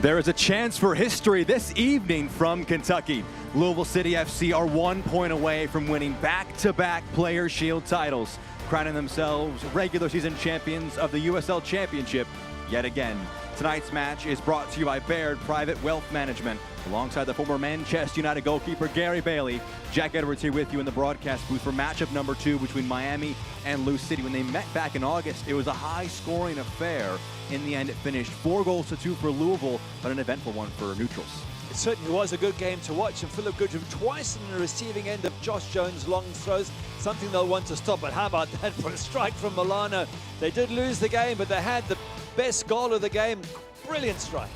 There is a chance for history this evening from Kentucky. Louisville City FC are 1 point away from winning back-to-back Player Shield titles, crowning themselves regular season champions of the USL Championship yet again. Tonight's match is brought to you by Baird Private Wealth Management. Alongside the former Manchester United goalkeeper Gary Bailey, Jack Edwards here with you in the broadcast booth for matchup number 2 between Miami and Lou City. When they met back in August, it was a high-scoring affair. In the end, it finished 4-2 for Louisville, but an eventful one for neutrals. It certainly was a good game to watch, and Philip Goodrum twice in the receiving end of Josh Jones' long throws, something they'll want to stop. But how about that for a strike from Milano? They did lose the game, but they had the best goal of the game. Brilliant strike.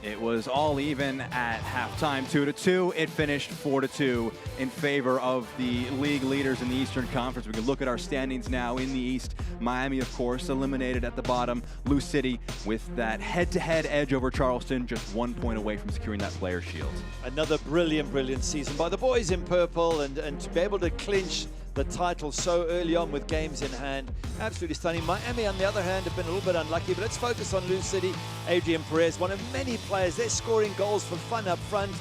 It was all even at halftime, 2-2. It finished 4-2 in favor of the league leaders in the Eastern Conference. We can look at our standings now in the East. Miami, of course, eliminated at the bottom. Lou City with that head-to-head edge over Charleston, just 1 point away from securing that Player Shield. Another brilliant season by the boys in purple, and to be able to clinch the title so early on with games in hand, absolutely stunning. Miami, on the other hand, have been a little bit unlucky, but let's focus on Lou City. Adrian Perez, one of many players. They're scoring goals for fun up front.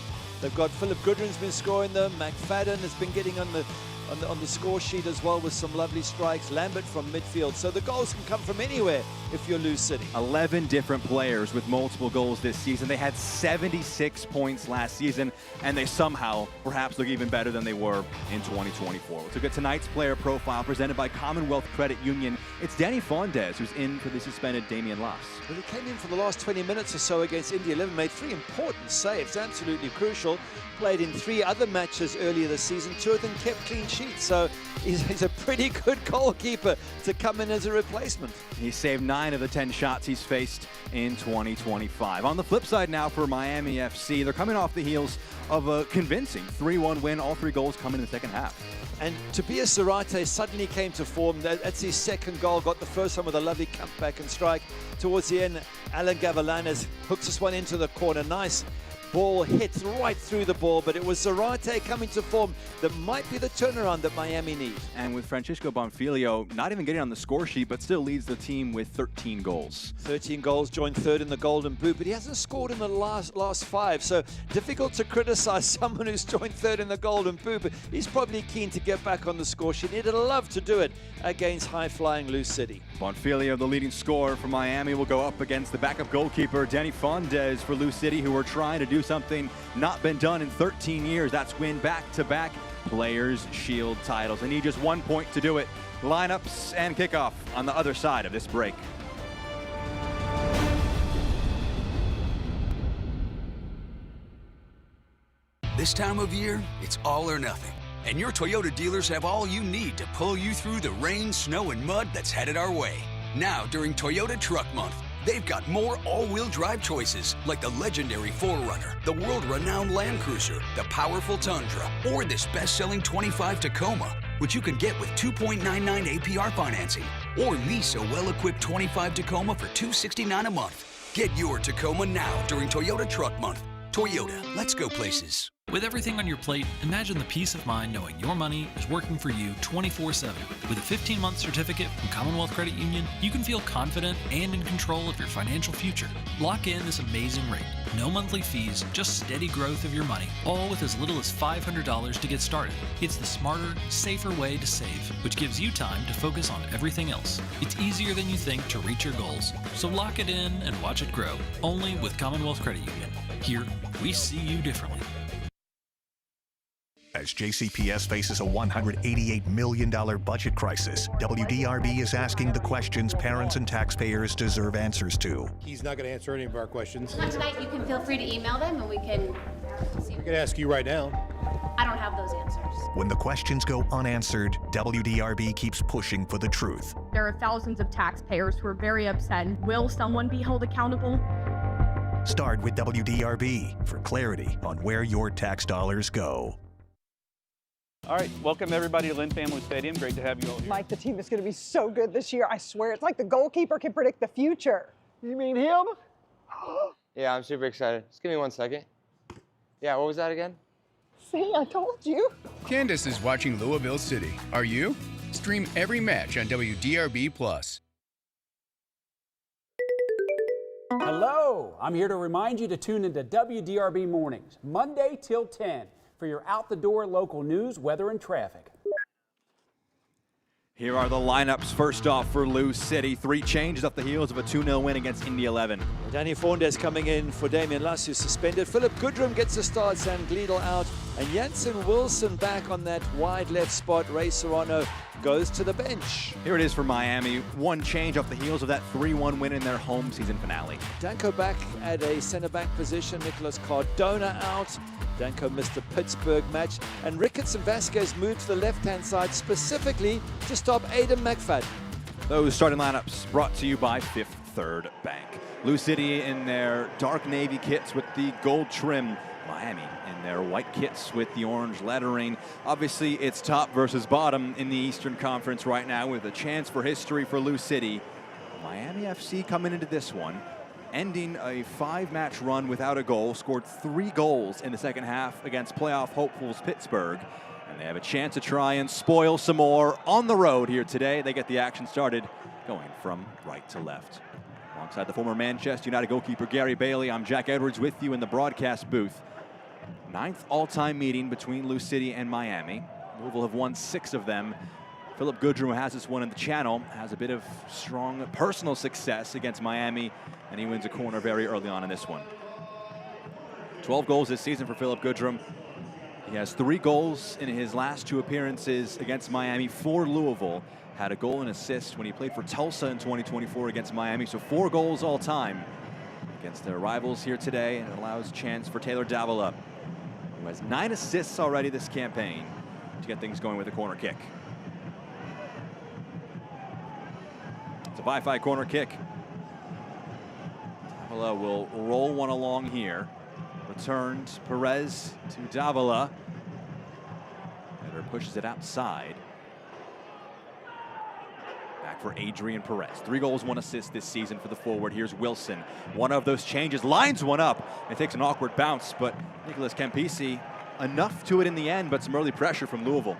They've got Philip Goodrum's been scoring them. McFadden has been getting on the score sheet as well with some lovely strikes. Lambert from midfield. So the goals can come from anywhere if you're Lou City. 11 different players with multiple goals this season. They had 76 points last season, and they somehow perhaps look even better than they were in 2024. Let's look at tonight's player profile presented by Commonwealth Credit Union. It's Danny Fondes who's in for the suspended Damian Loss. Well, he came in for the last 20 minutes or so against India 11, made 3 important saves, absolutely crucial. Played in 3 other matches earlier this season. 2 of them kept clean sheets, so he's a pretty good goalkeeper to come in as a replacement. He saved 9 of the 10 shots he's faced in 2025. On the flip side now for Miami FC, they're coming off the heels of a convincing 3-1 win, all 3 goals coming in the second half. And Tobias Zarate suddenly came to form. That's his second goal, got the first one with a lovely comeback and strike. Towards the end, Alan Gavilanes hooks this one into the corner. Nice ball hits right through the ball, but it was Zarate coming to form that might be the turnaround that Miami needs. And with Francisco Bonfilio not even getting on the score sheet, but still leads the team with 13 goals. 13 goals, joined 3rd in the Golden Boot, but he hasn't scored in the last 5, so difficult to criticize someone who's joined 3rd in the Golden Boot, but he's probably keen to get back on the score sheet. He'd love to do it against high-flying Lou City. Bonfilio, the leading scorer for Miami, will go up against the backup goalkeeper, Danny Fondes, for Lou City, who are trying to do something not been done in 13 years. That's win back-to-back Players Shield titles. They need just 1 point to do it. Lineups and kickoff on the other side of this break. This time of year, it's all or nothing. And your Toyota dealers have all you need to pull you through the rain, snow, and mud that's headed our way. Now, during Toyota Truck Month, they've got more all-wheel drive choices, like the legendary 4Runner, the world-renowned Land Cruiser, the powerful Tundra, or this best-selling 25 Tacoma, which you can get with 2.99 APR financing, or lease a well-equipped 25 Tacoma for $269 a month. Get your Tacoma now during Toyota Truck Month. Toyota, let's go places. With everything on your plate, imagine the peace of mind knowing your money is working for you 24/7. With a 15-month certificate from Commonwealth Credit Union, you can feel confident and in control of your financial future. Lock in this amazing rate. No monthly fees, just steady growth of your money, all with as little as $500 to get started. It's the smarter, safer way to save, which gives you time to focus on everything else. It's easier than you think to reach your goals, so lock it in and watch it grow, only with Commonwealth Credit Union. Here, we see you differently. As JCPS faces a $188 million budget crisis, WDRB is asking the questions parents and taxpayers deserve answers to. He's not going to answer any of our questions. Not tonight. You can feel free to email them and we can see. I can ask you right now. I don't have those answers. When the questions go unanswered, WDRB keeps pushing for the truth. There are thousands of taxpayers who are very upset. Will someone be held accountable? Start with WDRB for clarity on where your tax dollars go. All right, welcome everybody to Lynn Family Stadium. Great to have you all here. Mike, the team is going to be so good this year. I swear, it's like the goalkeeper can predict the future. You mean him? Yeah, I'm super excited. Just give me 1 second. Yeah, what was that again? See, I told you. Candace is watching Louisville City. Are you? Stream every match on WDRB+. Hello. Hello, I'm here to remind you to tune into WDRB Mornings, Monday till 10, for your out-the-door local news, weather, and traffic. Here are the lineups. First off for Lou City. 3 changes off the heels of a 2-0 win against Indy 11. Danny Fornes coming in for Damian Luss, who's suspended. Philip Goodrum gets the start, Sam Gleadle out. And Jansen Wilson back on that wide left spot. Ray Serrano goes to the bench. Here it is for Miami. 1 change off the heels of that 3-1 win in their home season finale. Danko back at a center-back position. Nicholas Cardona out. Danko missed the Pittsburgh match. And Ricketts and Vasquez moved to the left-hand side specifically to stop Aidan McFadden. Those starting lineups brought to you by Fifth Third Bank. Lou City in their dark navy kits with the gold trim. Miami in their white kits with the orange lettering. Obviously, it's top versus bottom in the Eastern Conference right now with a chance for history for Lou City. Miami FC coming into this one, ending a 5-match run without a goal, scored 3 goals in the second half against playoff hopefuls Pittsburgh. And they have a chance to try and spoil some more on the road here today. They get the action started going from right to left. Alongside the former Manchester United goalkeeper Gary Bailey, I'm Jack Edwards with you in the broadcast booth. 9th all-time meeting between Lou City and Miami. Louisville have won 6 of them. Philip Goodrum, who has this one in the channel, has a bit of strong personal success against Miami, and he wins a corner very early on in this one. 12 goals this season for Philip Goodrum. He has 3 goals in his last 2 appearances against Miami for Louisville. Had a goal and assist when he played for Tulsa in 2024 against Miami, so 4 goals all time against their rivals here today, and it allows a chance for Taylor Davila, who has 9 assists already this campaign, to get things going with a corner kick. It's a 5-5 corner kick. Davila will roll one along here. Returned Perez to Davila. Header pushes it outside. Back for Adrian Perez. 3 goals, 1 assist this season for the forward. Here's Wilson. One of those changes, lines one up. It takes an awkward bounce, but Nicholas Campisi, enough to it in the end, but some early pressure from Louisville.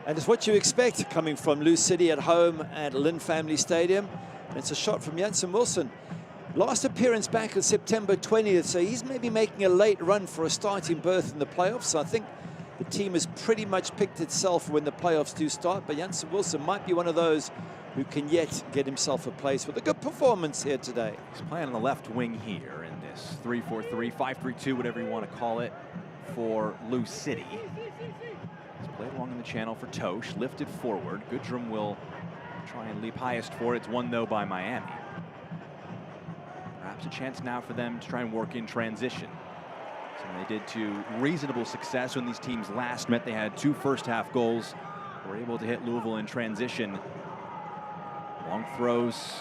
And it's what you expect coming from Lou City at home at Lynn Family Stadium. And it's a shot from Jansen Wilson. Last appearance back on September 20th, so he's maybe making a late run for a starting berth in the playoffs. So I think the team has pretty much picked itself when the playoffs do start, but Jansen Wilson might be one of those who can yet get himself a place with a good performance here today. He's playing on the left wing here in this 3-4-3, 5-3-2, whatever you want to call it, for Lou City. He's played along in the channel for Tosh, lifted forward. Goodrum will try and leap highest for it. It's won, though, by Miami. Perhaps a chance now for them to try and work in transition. Something they did to reasonable success when these teams last met. They had 2 first-half goals. Were able to hit Louisville in transition. Long throws,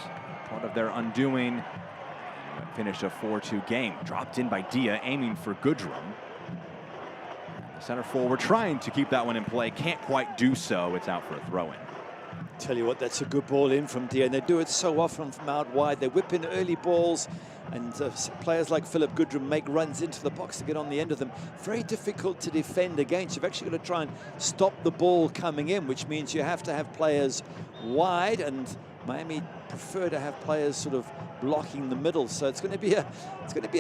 part of their undoing. Finished a 4-2 game. Dropped in by Dia, aiming for Goodrum. The center forward trying to keep that one in play. Can't quite do so. It's out for a throw-in. Tell you what, that's a good ball in from Dia, and they do it so often from out wide. They whip in early balls, and players like Philip Goodrum make runs into the box to get on the end of them. Very difficult to defend against. You've actually got to try and stop the ball coming in, which means you have to have players wide, and Miami prefer to have players sort of blocking the middle. So it's going to be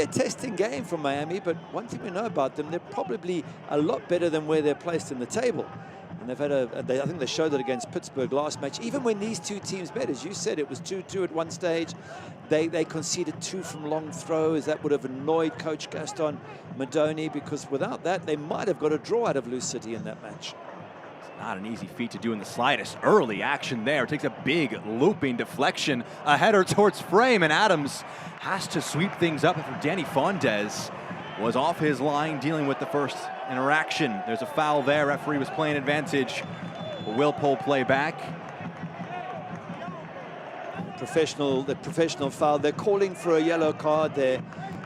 a testing game for Miami. But one thing we know about them, they're probably a lot better than where they're placed in the table. And they've had I think they showed it against Pittsburgh last match. Even when these 2 teams met, as you said, it was 2-2 at one stage. They conceded 2 from long throws. That would have annoyed Coach Gaston Madoni, because without that, they might have got a draw out of Lou City in that match. It's not an easy feat to do in the slightest. Early action there. Takes a big looping deflection. A header towards frame, and Adams has to sweep things up after Danny Fondes was off his line dealing with the first interaction. There's a foul there. Referee was playing advantage. Will pull play back. The professional foul. They're calling for a yellow card there,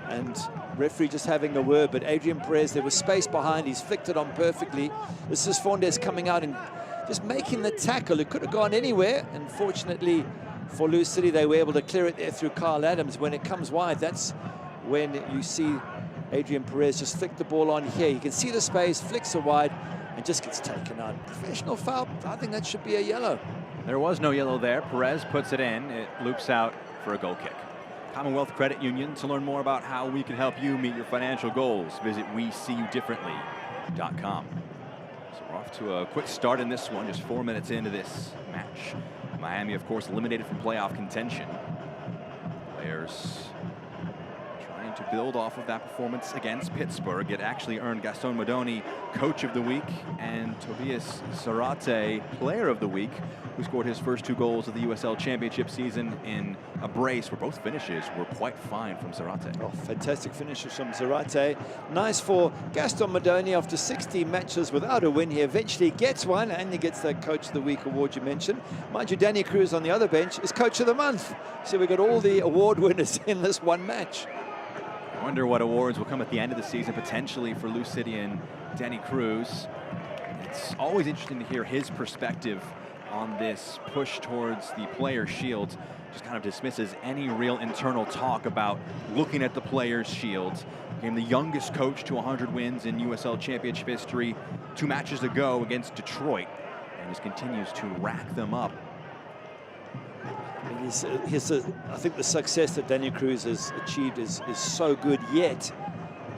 and referee just having a word. But Adrian Perez, there was space behind. He's flicked it on perfectly. This is Fondes coming out and just making the tackle. It could have gone anywhere. Unfortunately for Lou City, they were able to clear it there through Kyle Adams. When it comes wide, that's when you see Adrian Perez just flick the ball on here. You can see the space, flicks it wide, and just gets taken out. Professional foul. I think that should be a yellow. There was no yellow there. Perez puts it in. It loops out for a goal kick. Commonwealth Credit Union. To learn more about how we can help you meet your financial goals, visit WeSeeYouDifferently.com. So we're off to a quick start in this one, just 4 minutes into this match. Miami, of course, eliminated from playoff contention. Players trying to build off of that performance against Pittsburgh. It actually earned Gaston Modoni Coach of the Week and Tobias Zarate Player of the Week, who scored his first 2 goals of the USL Championship season in a brace where both finishes were quite fine from Zarate. Oh, fantastic finishes from Zarate. Nice for Gaston Modoni after 16 matches without a win. He eventually gets one, and he gets that Coach of the Week award you mentioned. Mind you, Danny Cruz on the other bench is Coach of the Month. So we got all the award winners in this one match. I wonder what awards will come at the end of the season, potentially for Lou City and Danny Cruz. It's always interesting to hear his perspective on this push towards the Players' Shield. Just kind of dismisses any real internal talk about looking at the Players' Shield. Became the youngest coach to 100 wins in USL Championship history 2 matches ago against Detroit, and just continues to rack them up. I think the success that Danny Cruz has achieved is so good, yet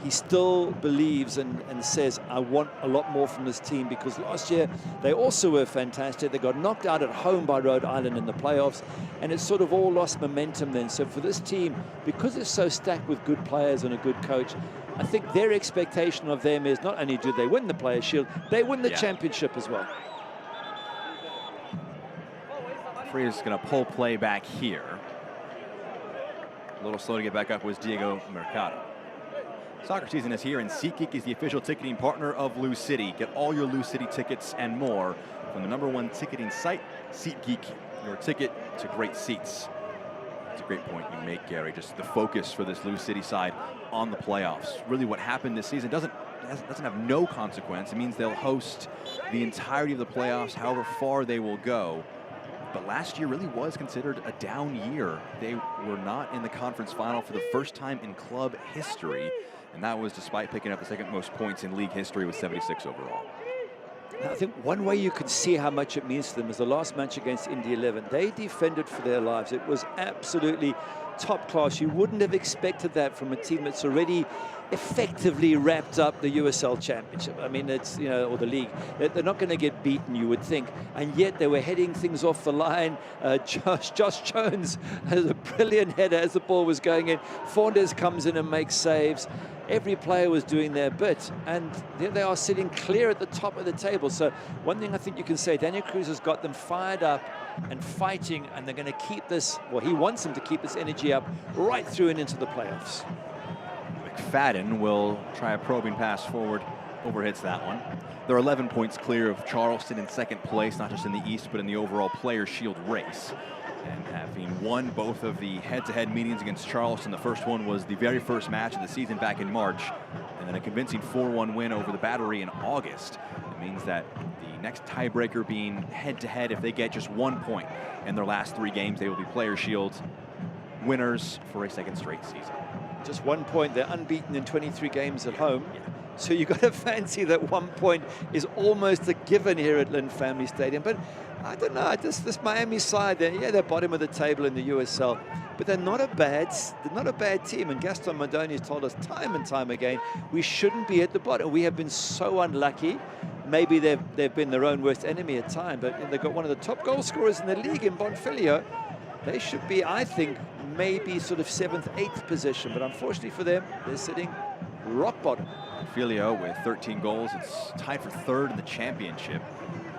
he still believes and says, I want a lot more from this team, because last year they also were fantastic. They got knocked out at home by Rhode Island in the playoffs, and it sort of all lost momentum then. So for this team, because it's so stacked with good players and a good coach, I think their expectation of them is not only do they win the Players' Shield, they win the championship as well. Freya's going to pull play back here. A little slow to get back up was Diego Mercado. Soccer season is here, and SeatGeek is the official ticketing partner of Lou City. Get all your Lou City tickets and more from the #1 ticketing site, SeatGeek. Your ticket to great seats. It's a great point you make, Gary. Just the focus for this Lou City side on the playoffs. Really, what happened this season doesn't have no consequence. It means they'll host the entirety of the playoffs, however far they will go. But last year really was considered a down year. They were not in the conference final for the first time in club history, and that was despite picking up the 2nd most points in league history with 76 overall. I think one way you could see how much it means to them is the last match against Indy 11. They defended for their lives. It was absolutely top class. You wouldn't have expected that from a team that's already effectively wrapped up the USL Championship. I mean, it's, you know, or the league. They're not going to get beaten, you would think. And yet they were heading things off the line. Josh Jones has a brilliant header as the ball was going in. Fernandez comes in and makes saves. Every player was doing their bit, and there they are sitting clear at the top of the table. So one thing I think you can say, Daniel Cruz has got them fired up and fighting, and they're going to keep this, well, he wants them to keep this energy up right through and into the playoffs. McFadden will try a probing pass forward, overhits that one. They're 11 points clear of Charleston in 2nd place, not just in the East, but in the overall Players' Shield race. And having won both of the head-to-head meetings against Charleston, the first one was the very first match of the season back in March, and then a convincing 4-1 win over the Battery in August. It means that the next tiebreaker being head-to-head, if they get just 1 point in their last 3 games, they will be Players' Shield winners for a 2nd straight season. Just 1 point. They're unbeaten in 23 games at home. So you've got to fancy that 1 point is almost a given here at Lynn Family Stadium. But I don't know, this Miami side, they're bottom of the table in the USL, but they're not a bad team. And Gaston Modoni has told us time and time again, we shouldn't be at the bottom. We have been so unlucky. Maybe they've been their own worst enemy at times, but they've got one of the top goal scorers in the league in Bonfiglio. They should be, I think, maybe sort of 7th, 8th position, but unfortunately for them, they're sitting rock bottom. Bonfiglio with 13 goals, it's tied for 3rd in the championship.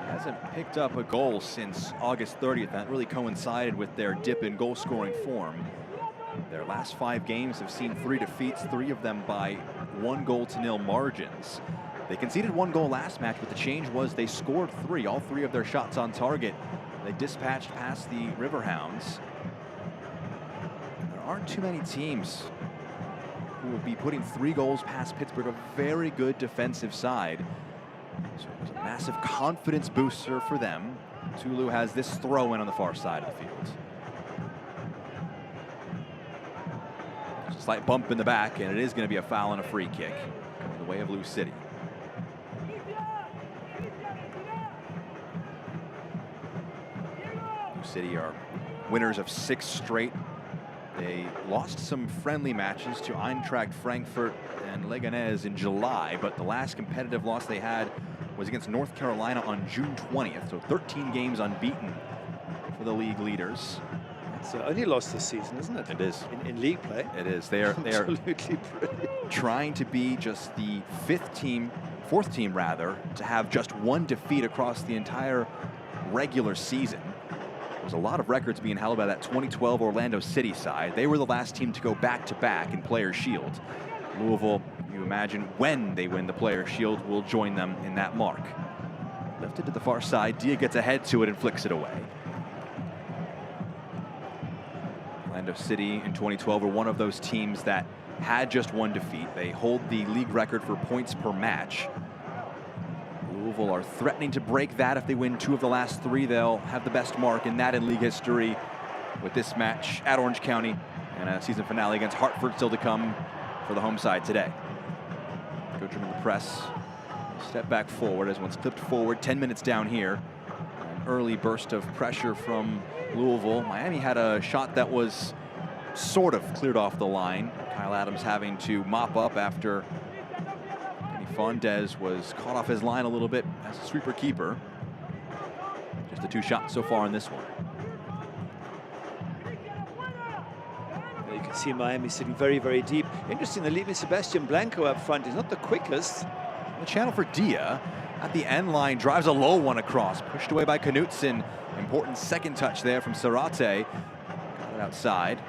Hasn't picked up a goal since August 30th. That really coincided with their dip in goal scoring form. Their last 5 games have seen 3 defeats, 3 of them by 1-0 margins. They conceded 1 goal last match, but the change was they scored 3, all 3 of their shots on target. They dispatched past the Riverhounds. There aren't too many teams who will be putting 3 goals past Pittsburgh, a very good defensive side. So it was a massive confidence booster for them. Tulu has this throw in on the far side of the field. There's a slight bump in the back, and it is going to be a foul and a free kick going the way of Lou City. Lou City are winners of 6 straight They lost some friendly matches to Eintracht Frankfurt and Leganés in July, but the last competitive loss they had was against North Carolina on June 20th, so 13 games unbeaten for the league leaders. It's the only loss this season, isn't it? It is. In league play. It is. They are Absolutely brilliant. Trying to be just the fourth team to have just one defeat across the entire regular season. There's a lot of records being held by that 2012 Orlando City side. They were the last team to go back-to-back in Players' Shield. Louisville, you imagine when they win the Players' Shield, will join them in that mark. Lifted to the far side, Dia gets ahead to it and flicks it away. Orlando City in 2012 were one of those teams that had just one defeat. They hold the league record for points per match. Louisville are threatening to break that. If they win 2 of the last 3, they'll have the best mark in that in league history, with this match at Orange County and a season finale against Hartford still to come for the home side today. Goodrum in the press. Step back forward as one's clipped forward. 10 minutes down here. An early burst of pressure from Louisville. Miami had a shot that was sort of cleared off the line. Kyle Adams having to mop up after Fondez was caught off his line a little bit as a sweeper keeper. Just the 2 shots so far in this one. You can see Miami sitting very, very deep. Interesting, they're leaving Sebastian Blanco up front. He's not the quickest. The channel for Dia at the end line, drives a low one across, pushed away by Knutson. Important second touch there from Sarate. Got it outside.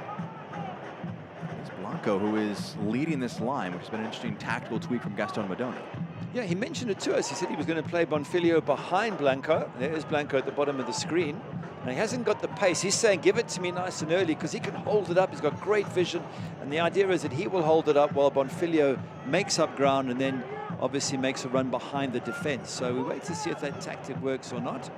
Blanco, who is leading this line, which has been an interesting tactical tweak from Gaston Madoni. Yeah, he mentioned it to us. He said he was going to play Bonfilio behind Blanco. There's Blanco at the bottom of the screen. Now, he hasn't got the pace. He's saying, give it to me nice and early, because he can hold it up. He's got great vision. And the idea is that he will hold it up while Bonfilio makes up ground and then obviously makes a run behind the defense. So we wait to see if that tactic works or not.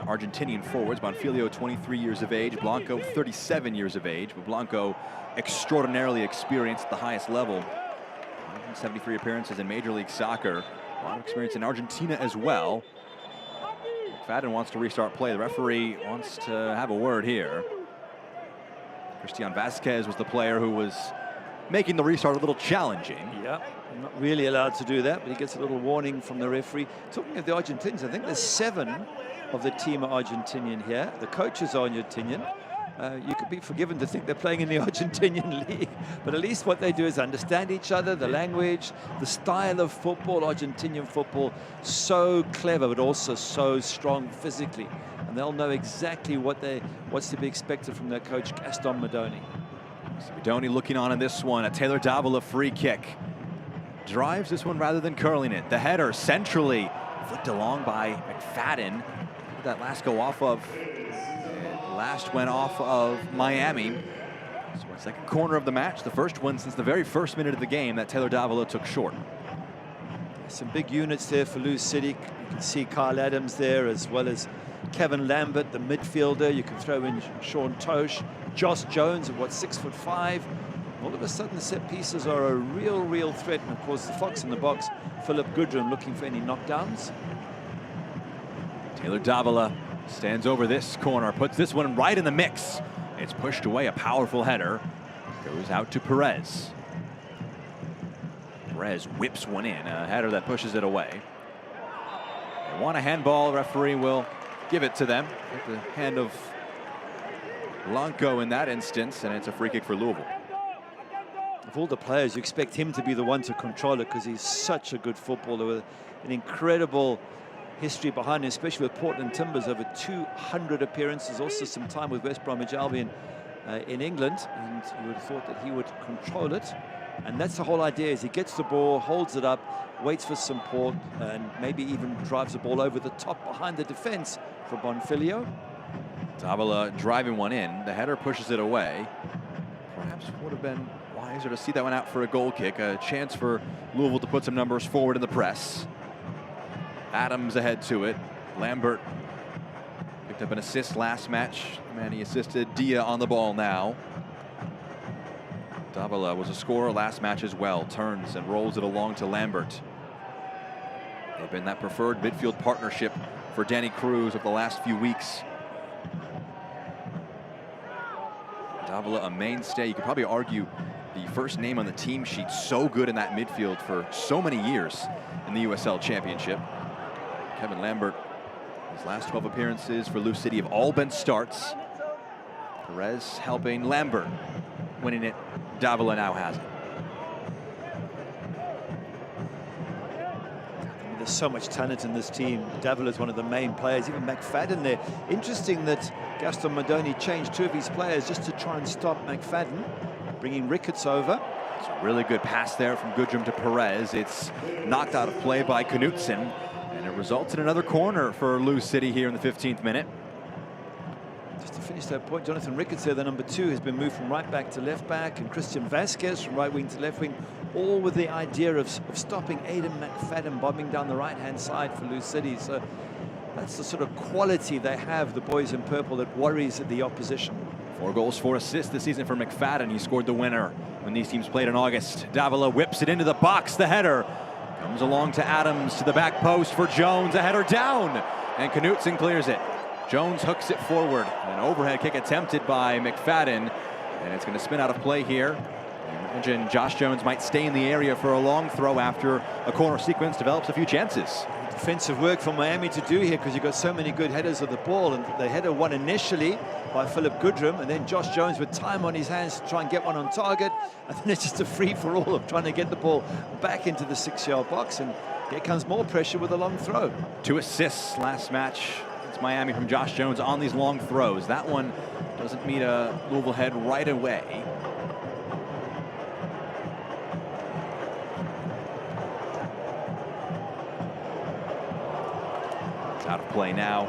Argentinian forwards, Bonfilio 23 years of age, Blanco 37 years of age, but Blanco extraordinarily experienced at the highest level. 173 appearances in Major League Soccer, a lot of experience in Argentina as well. McFadden wants to restart play. The referee wants to have a word here. Christian Vasquez was the player who was making the restart a little challenging. Yeah, not really allowed to do that, but he gets a little warning from the referee. Talking of the Argentinians, I think there's 7 of the team are Argentinian here. The coaches are Argentinian. You could be forgiven to think they're playing in the Argentinian league, but at least what they do is understand each other, the language, the style of football. Argentinian football, so clever, but also so strong physically. And they'll know exactly what's to be expected from their coach, Gaston Madoni. Madoni looking on in this one, a Taylor Davila free kick. Drives this one rather than curling it. The header centrally, flicked along by McFadden. Did that last go off of? Last went off of Miami. So our second corner of the match, the first one since the very first minute of the game that Taylor Davila took short. Some big units there for Lou City. You can see Kyle Adams there, as well as Kevin Lambert, the midfielder. You can throw in Sean Tosh, Josh Jones, at what, 6'5". All of a sudden, the set pieces are a real threat. And of course, the fox in the box, Philip Goodrum, looking for any knockdowns. Taylor Davila stands over this corner, puts this one right in the mix. It's pushed away, a powerful header. Goes out to Perez. Perez whips one in, a header that pushes it away. They want a handball, referee will give it to them. At the hand of Blanco in that instance, and it's a free kick for Louisville. Of all the players, you expect him to be the one to control it, because he's such a good footballer with an incredible history behind him, especially with Portland Timbers, over 200 appearances, also some time with West Bromwich Albion in England, and you would have thought that he would control it. And that's the whole idea, is he gets the ball, holds it up, waits for support, and maybe even drives the ball over the top behind the defense for Bonfilio. Davila driving one in, the header pushes it away. Perhaps would have been wiser to see that one out for a goal kick, a chance for Louisville to put some numbers forward in the press. Adams ahead to it. Lambert picked up an assist last match, and he assisted Dia on the ball now. Davila was a scorer last match as well. Turns and rolls it along to Lambert. They've been that preferred midfield partnership for Danny Cruz over the last few weeks. Davila, a mainstay. You could probably argue the first name on the team sheet, so good in that midfield for so many years in the USL Championship. Kevin Lambert, his last 12 appearances for Lou City have all been starts. Perez helping Lambert, winning it. Davila now has it. There's so much talent in this team. Davila is one of the main players, even McFadden there. Interesting that Gaston Modoni changed 2 of his players just to try and stop McFadden, bringing Ricketts over. It's a really good pass there from Goodrum to Perez. It's knocked out of play by Knutson, and it results in another corner for Lou City here in the 15th minute. Just to finish that point, Jonathan Ricketts there, the number 2, has been moved from right back to left back, and Christian Vasquez from right wing to left wing, all with the idea of stopping Aidan McFadden bombing down the right-hand side for Lou City. So that's the sort of quality they have, the boys in purple, that worries the opposition. 4 goals, 4 assists this season for McFadden. He scored the winner when these teams played in August. Davila whips it into the box. The header comes along to Adams, to the back post for Jones. A header down, and Knutson clears it. Jones hooks it forward. An overhead kick attempted by McFadden, and it's going to spin out of play here. I imagine Josh Jones might stay in the area for a long throw after a corner sequence develops a few chances. Defensive work for Miami to do here, because you've got so many good headers of the ball, and the header won initially by Philip Goodrum, and then Josh Jones with time on his hands to try and get one on target, and then it's just a free-for-all of trying to get the ball back into the 6-yard box, and here comes more pressure with a long throw. 2 assists last match. It's Miami from Josh Jones on these long throws. That one doesn't meet a Louisville head right away. Out of play now.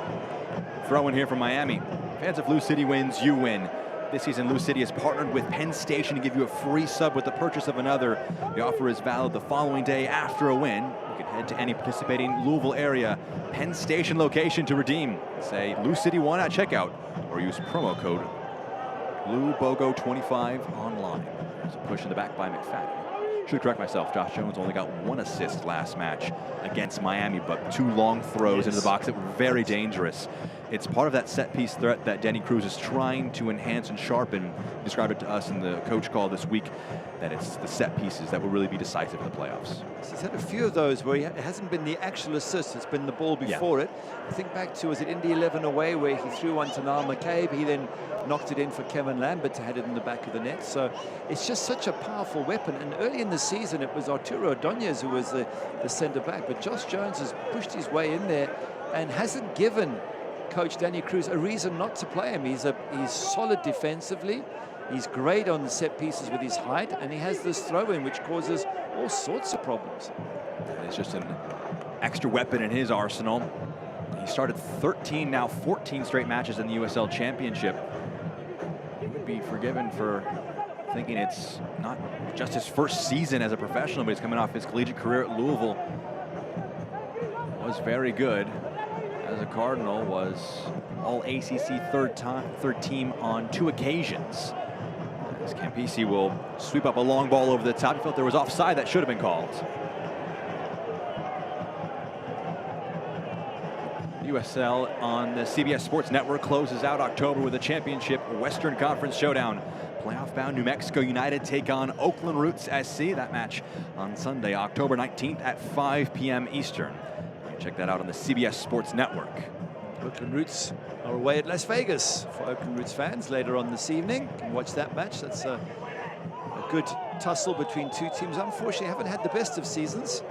Throw in here from Miami. Fans of Lou City wins, you win. This season, Lou City has partnered with Penn Station to give you a free sub with the purchase of another. The offer is valid the following day after a win. You can head to any participating Louisville area Penn Station location to redeem. Say Lou City 1 at checkout, or use promo code LouBogo25 online. There's a push in the back by McFadden. Should correct myself, Josh Jones only got 1 assist last match against Miami, but 2 long throws into the box that were very dangerous. It's part of that set-piece threat that Danny Cruz is trying to enhance and sharpen. He described it to us in the coach call this week, that it's the set pieces that will really be decisive in the playoffs. He's had a few of those where it hasn't been the actual assist, it's been the ball before it. I think back to, was it Indy 11 away, where he threw one to Niall McCabe, he then knocked it in for Kevin Lambert to head it in the back of the net. So it's just such a powerful weapon, and early in the season it was Arturo Ordonez who was the centre back, but Josh Jones has pushed his way in there and hasn't given Coach Danny Cruz a reason not to play him. He's solid defensively, he's great on the set pieces with his height, and he has this throw in which causes all sorts of problems. It's just an extra weapon in his arsenal. He started 13, now 14 straight matches in the USL Championship. He would be forgiven for thinking it's not just his first season as a professional, but he's coming off his collegiate career at Louisville. Was very good as a Cardinal, was all ACC third team on 2 occasions. As Campisi will sweep up a long ball over the top. He felt there was offside that should have been called. USL on the CBS Sports Network closes out October with a championship Western Conference showdown. Playoff-bound New Mexico United take on Oakland Roots SC. That match on Sunday, October 19th at 5 p.m. Eastern. Check that out on the CBS Sports Network. Oakland Roots are away at Las Vegas for Oakland Roots fans later on this evening. You can watch that match. That's a good tussle between 2 teams. Unfortunately, haven't had the best of seasons.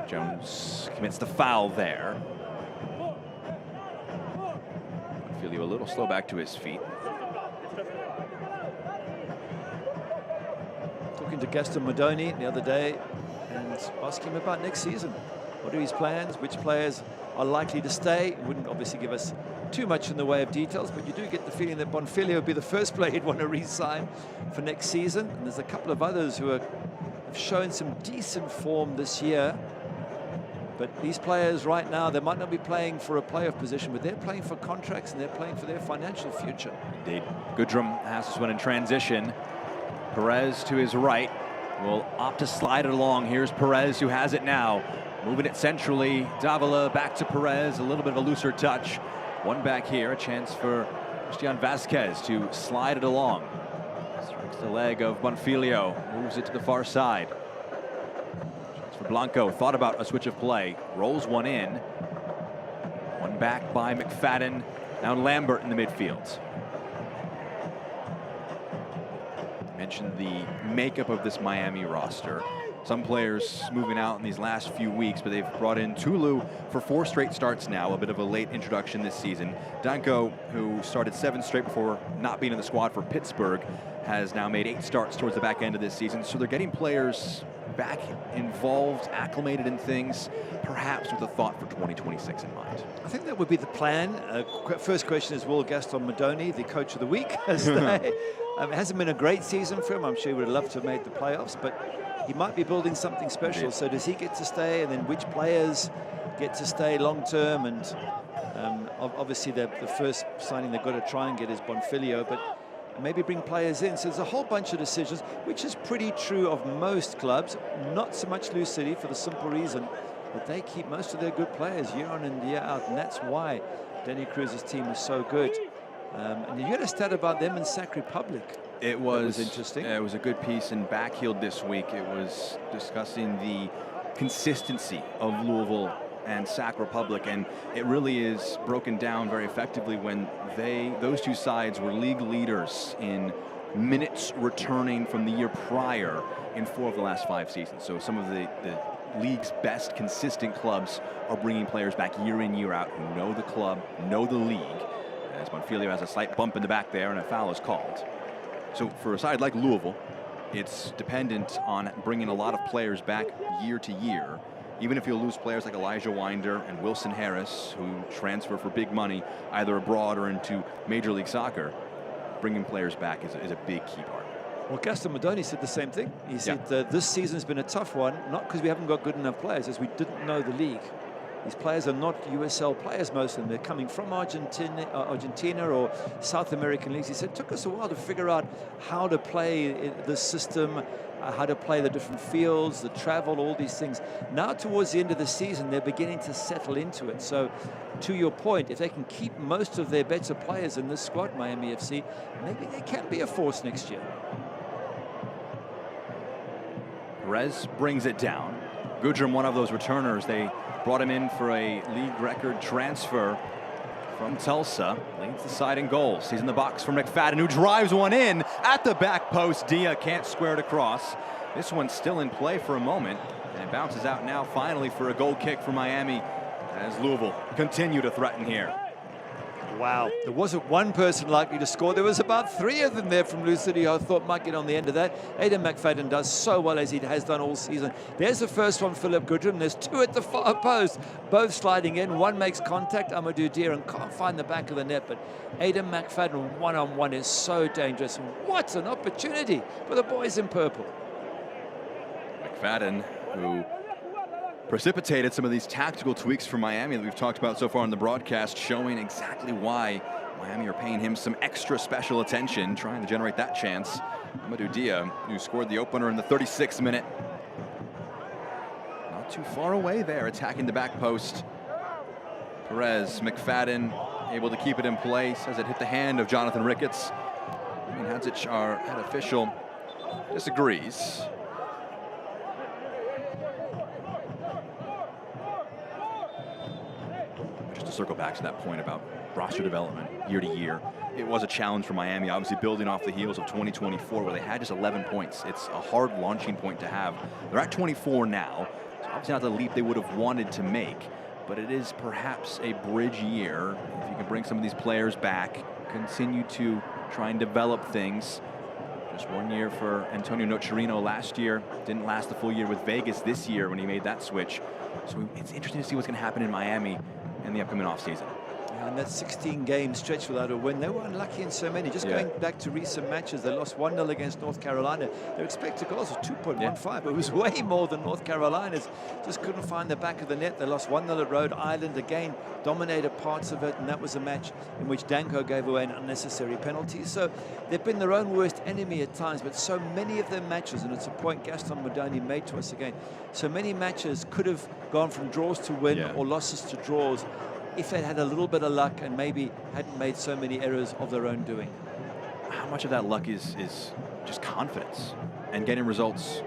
Jones commits the foul there. I feel you a little slow back to his feet. Talking to Gaston Modoni the other day and asking him about next season. What are his plans? Which players are likely to stay? He wouldn't obviously give us too much in the way of details, but you do get the feeling that Bonfiglio would be the first player he'd want to re-sign for next season. And there's a couple of others who have shown some decent form this year. But these players right now, they might not be playing for a playoff position, but they're playing for contracts and they're playing for their financial future. Indeed. Goodrum has this one in transition. Perez to his right will opt to slide it along. Here's Perez, who has it now. Moving it centrally. Davila back to Perez. A little bit of a looser touch. One back here. A chance for Christian Vasquez to slide it along. Strikes the leg of Bonfilio, moves it to the far side. Chance for Blanco, thought about a switch of play, rolls one in. One back by McFadden. Now Lambert in the midfield. I mentioned the makeup of this Miami roster. Some players moving out in these last few weeks, but they've brought in Tulu for 4 straight starts now, a bit of a late introduction this season. Danko, who started 7 straight before not being in the squad for Pittsburgh, has now made 8 starts towards the back end of this season. So they're getting players back involved, acclimated in things, perhaps with a thought for 2026 in mind. I think that would be the plan. First question is, will Gaston Modoni, the coach of the week, stay? It hasn't been a great season for him. I'm sure he would have loved to have made the playoffs, but he might be building something special. So does he get to stay, and then which players get to stay long term? And obviously the first signing they've got to try and get is Bonfilio, but maybe bring players in. So there's a whole bunch of decisions, which is pretty true of most clubs, not so much Lou City, for the simple reason that they keep most of their good players year on and year out, and that's why Danny Cruz's team is so good. And you had a stat about them in Sac Republic. It was interesting. It was a good piece in Backheeled this week. It was discussing the consistency of Louisville and Sac Republic, and it really is broken down very effectively when those two sides were league leaders in minutes returning from the year prior in 4 of the last 5 seasons. So some of the league's best consistent clubs are bringing players back year in, year out who know the club, know the league. As Bonfilio has a slight bump in the back there and a foul is called. So for a side like Louisville, it's dependent on bringing a lot of players back year to year. Even if you lose players like Elijah Winder and Wilson Harris, who transfer for big money either abroad or into Major League Soccer, bringing players back is a big key part. Well, Gaston Modoni said the same thing. He said this season's been a tough one, not because we haven't got good enough players, as we didn't know the league. These players are not USL players, most of them. They're coming from Argentina or South American leagues. He said it took us a while to figure out how to play the system, how to play the different fields, the travel, all these things. Now towards the end of the season, they're beginning to settle into it. So to your point, if they can keep most of their better players in this squad, Miami FC, maybe they can be a force next year. Perez brings it down. Goodrum, one of those returners. They brought him in for a league record transfer from Tulsa. Leads the side in goals. He's in the box for McFadden, who drives one in at the back post. Dia can't square it across. This one's still in play for a moment, and it bounces out now finally for a goal kick for Miami as Louisville continue to threaten here. Wow, there wasn't one person likely to score. There was about 3 of them there from Lou City I thought might get on the end of that. Aidan McFadden does so well as he has done all season. There's the first one, Philip Goodrum. There's 2 at the far post, both sliding in. One makes contact, Amadou Dia, and can't find the back of the net. But Aidan McFadden one-on-one is so dangerous. What an opportunity for the boys in purple. McFadden, who precipitated some of these tactical tweaks for Miami that we've talked about so far in the broadcast, showing exactly why Miami are paying him some extra special attention, trying to generate that chance. Amadou Dia, who scored the opener in the 36th minute. Not too far away there, attacking the back post. Perez, McFadden, able to keep it in place as it hit the hand of Jonathan Ricketts. I mean, Hadzic, our head official, disagrees. To circle back to that point about roster development year to year, it was a challenge for Miami, obviously building off the heels of 2024 where they had just 11 points. It's a hard launching point to have. They're at 24 now. It's obviously not the leap they would have wanted to make, but it is perhaps a bridge year. If you can bring some of these players back, continue to try and develop things. Just 1 year for Antonio Nocerino last year. Didn't last the full year with Vegas this year when he made that switch. So it's interesting to see what's going to happen in Miami in the upcoming offseason. And that 16-game stretch without a win, they were unlucky in so many. Just going back to recent matches, they lost 1-0 against North Carolina. Their expected goals was 2.15. It was way more than North Carolina's. Just couldn't find the back of the net. They lost 1-0 at Rhode Island. Again, dominated parts of it, and that was a match in which Danko gave away an unnecessary penalty. So they've been their own worst enemy at times, but so many of their matches, and it's a point Gaston Modoni made to us again, so many matches could have gone from draws to win or losses to draws. if they had a little bit of luck and maybe hadn't made so many errors of their own doing. How much of that luck is just confidence and getting results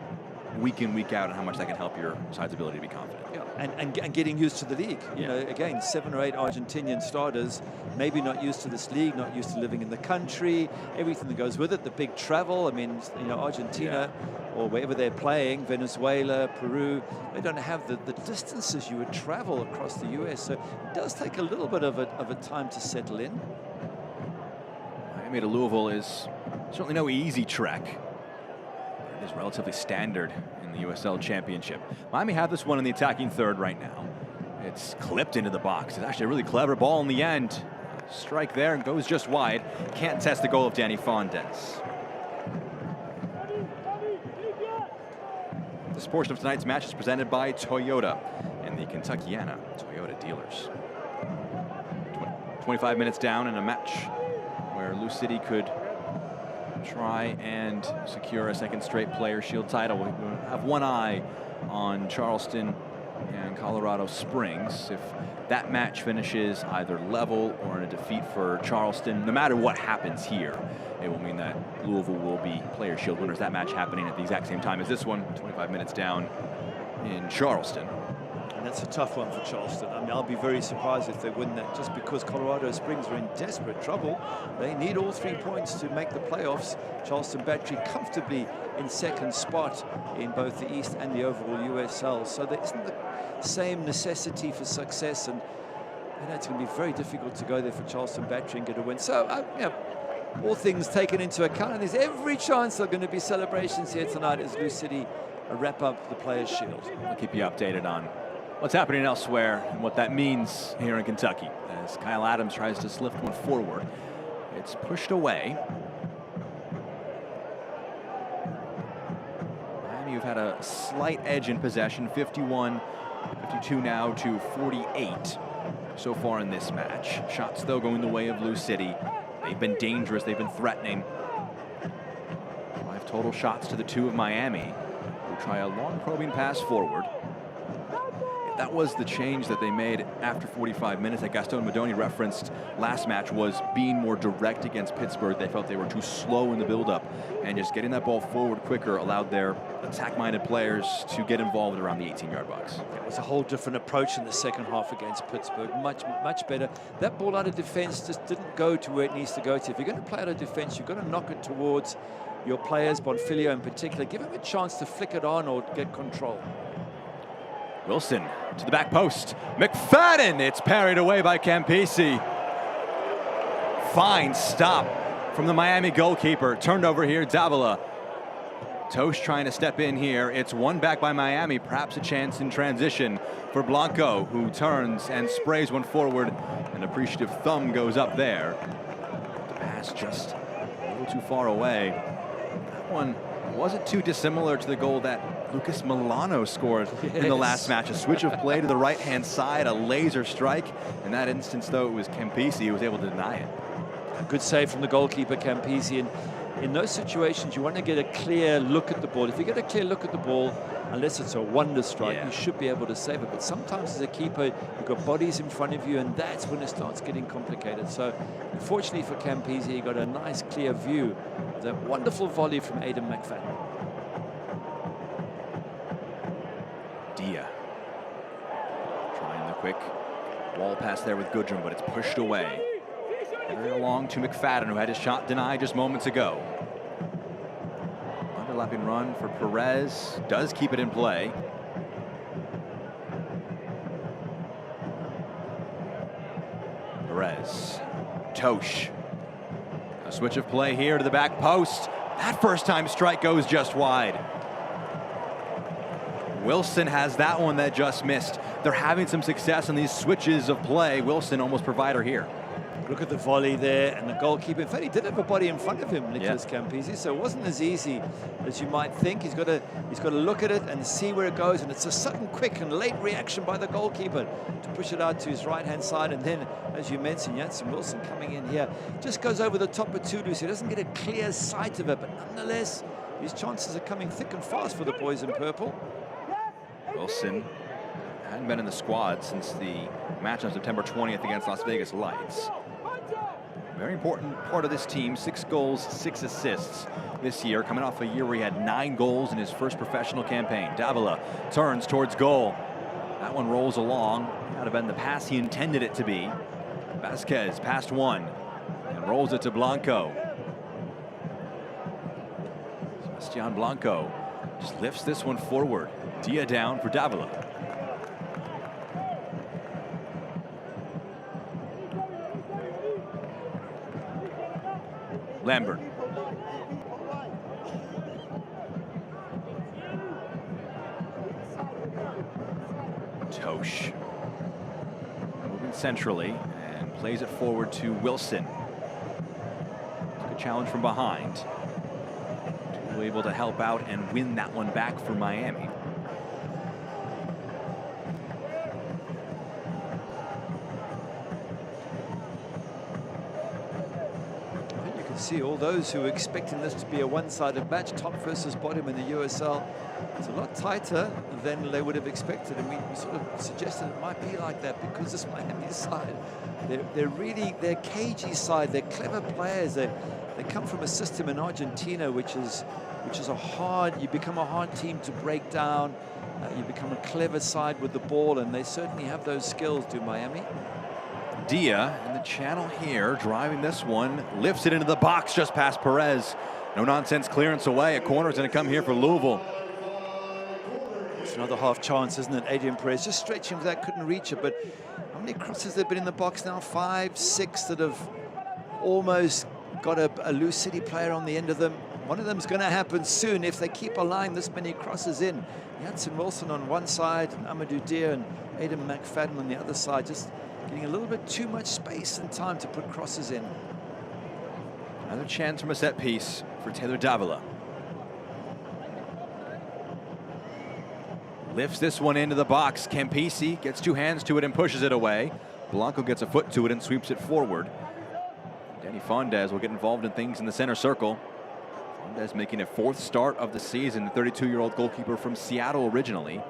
week in, week out, and how much that can help your side's ability to be confident? Yeah, and getting used to the league. You know, again, 7 or 8 Argentinian starters, maybe not used to this league, not used to living in the country, everything that goes with it, the big travel. I mean, you know, Argentina or wherever they're playing, Venezuela, Peru, they don't have the distances you would travel across the US. So it does take a little bit of a time to settle in. Miami to Louisville is certainly no easy trek. It is relatively standard in the USL Championship. Miami have this one in the attacking third right now. It's clipped into the box. It's actually a really clever ball in the end. Strike there and goes just wide. Can't test the goal of Danny Fondes. This portion of tonight's match is presented by Toyota and the Kentuckiana Toyota dealers. 25 minutes down in a match where Lou City could try and secure a second straight Player Shield title. We have one eye on Charleston and Colorado Springs. If that match finishes either level or in a defeat for Charleston, no matter what happens here, it will mean that Louisville will be Player Shield winners. That match happening at the exact same time as this one, 25 minutes down in Charleston. And that's a tough one for Charleston. I mean, I'll be very surprised if they win that, just because Colorado Springs are in desperate trouble. They need all 3 points to make the playoffs. Charleston Battery comfortably in second spot in both the East and the overall USL. So there isn't the same necessity for success, and you know, it's going to be very difficult to go there for Charleston Battery and get a win. So, you know, all things taken into account, and there's every chance there are going to be celebrations here tonight as Lou City wrap up the Players' Shield. I'll keep you updated on what's happening elsewhere and what that means here in Kentucky as Kyle Adams tries to lift one forward. It's pushed away. Miami, you've had a slight edge in possession, 51-52 now to 48 so far in this match. Shots, though, going the way of Lou City. They've been dangerous. They've been threatening. 5 total shots to the 2 of Miami, who try a long probing pass forward. That was the change that they made after 45 minutes that Gaston Madoni referenced last match, was being more direct against Pittsburgh. They felt they were too slow in the buildup, and just getting that ball forward quicker allowed their attack-minded players to get involved around the 18-yard box. It was a whole different approach in the second half against Pittsburgh. Much better. That ball out of defense just didn't go to where it needs to go to. If you're going to play out of defense, you've got to knock it towards your players, Bonfilio in particular. Give him a chance to flick it on or get control. Wilson to the back post. McFadden, it's parried away by Campisi. Fine stop from the Miami goalkeeper. Turned over here, Davila. Tosh trying to step in here. It's one back by Miami. Perhaps a chance in transition for Blanco, who turns and sprays one forward. An appreciative thumb goes up there. The pass just a little too far away. That one wasn't too dissimilar to the goal that Lucas Milano scored in the last match. A switch of play to the right-hand side, a laser strike. In that instance, though, it was Campisi who was able to deny it. A good save from the goalkeeper, Campisi. And in those situations, you want to get a clear look at the ball. If you get a clear look at the ball, unless it's a wonder strike, you should be able to save it. But sometimes as a keeper, you've got bodies in front of you, and that's when it starts getting complicated. So unfortunately for Campisi, he got a nice clear view of that wonderful volley from Aidan McFadden. Dia trying the quick wall pass there with Goodrum, but it's pushed away. Very along to McFadden, who had his shot denied just moments ago. Underlapping run for Perez, does keep it in play. Perez, Tosh. A switch of play here to the back post. That first time strike goes just wide. Wilson has that one that just missed. They're having some success in these switches of play. Wilson almost provider here. Look at the volley there, and the goalkeeper. In fact, he did have a body in front of him, Nicholas Campisi, so it wasn't as easy as you might think. He's got to look at it and see where it goes, and it's a sudden, quick, and late reaction by the goalkeeper to push it out to his right-hand side. And then, as you mentioned, Jansen Wilson coming in here, just goes over the top of Tudus. He doesn't get a clear sight of it, but nonetheless, his chances are coming thick and fast for the boys in purple. Wilson hadn't been in the squad since the match on September 20th against Las Vegas Lights. Very important part of this team, 6 goals, 6 assists this year, coming off a year where he had 9 goals in his first professional campaign. Davila turns towards goal. That one rolls along. Might have been the pass he intended it to be. Vasquez past one and rolls it to Blanco. Sebastian Blanco just lifts this one forward. Dia down for Davila. Lambert. Tosh. Moving centrally and plays it forward to Wilson. Good challenge from behind. Able to help out and win that one back for Miami. You can see all those who were expecting this to be a one-sided match, top versus bottom in the USL. It's a lot tighter than they would have expected, and we sort of suggested it might be like that because this Miami side, they're cagey side, they're clever players. They come from a system in Argentina which is you become a hard team to break down. You become a clever side with the ball, and they certainly have those skills, do Miami. Dia in the channel here, driving this one, lifts it into the box just past Perez. No nonsense clearance away. A corner is going to come here for Louisville. It's another half chance, isn't it? Adrian Perez just stretching for that, couldn't reach it. But how many crosses there have been in the box now? 5, 6 that have almost got a loose City player on the end of them. One of them's going to happen soon if they keep allowing this many crosses in. Jansen Wilson on one side, and Amadou Dia and Aidan McFadden on the other side, just getting a little bit too much space and time to put crosses in. Another chance from a set piece for Taylor Davila. Lifts this one into the box. Campisi gets 2 hands to it and pushes it away. Blanco gets a foot to it and sweeps it forward. Danny Fondes will get involved in things in the center circle. Fondes making a 4th start of the season, the 32-year-old goalkeeper from Seattle originally.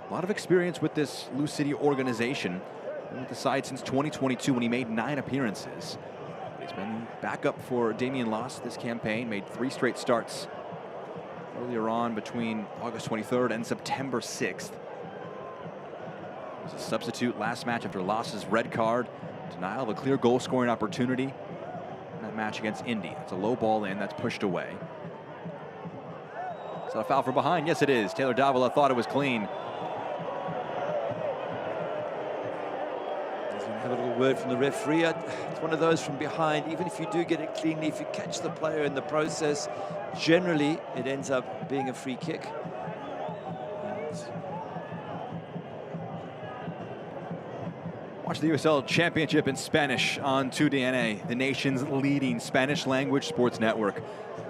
A lot of experience with this Lou City organization. Been with the side since 2022 when he made 9 appearances. He's been backup for Damian Loss this campaign, made 3 straight starts earlier on between August 23rd and September 6th. He was a substitute last match after Loss's red card. Denial of a clear goal scoring opportunity in that match against Indy. It's a low ball in, that's pushed away. Is that a foul from behind? Yes, it is. Taylor Davila thought it was clean. He's going to have a little word from the referee. It's one of those from behind. Even if you do get it cleanly, if you catch the player in the process, generally it ends up being a free kick. Watch the USL Championship in Spanish on 2DNA, the nation's leading Spanish language sports network.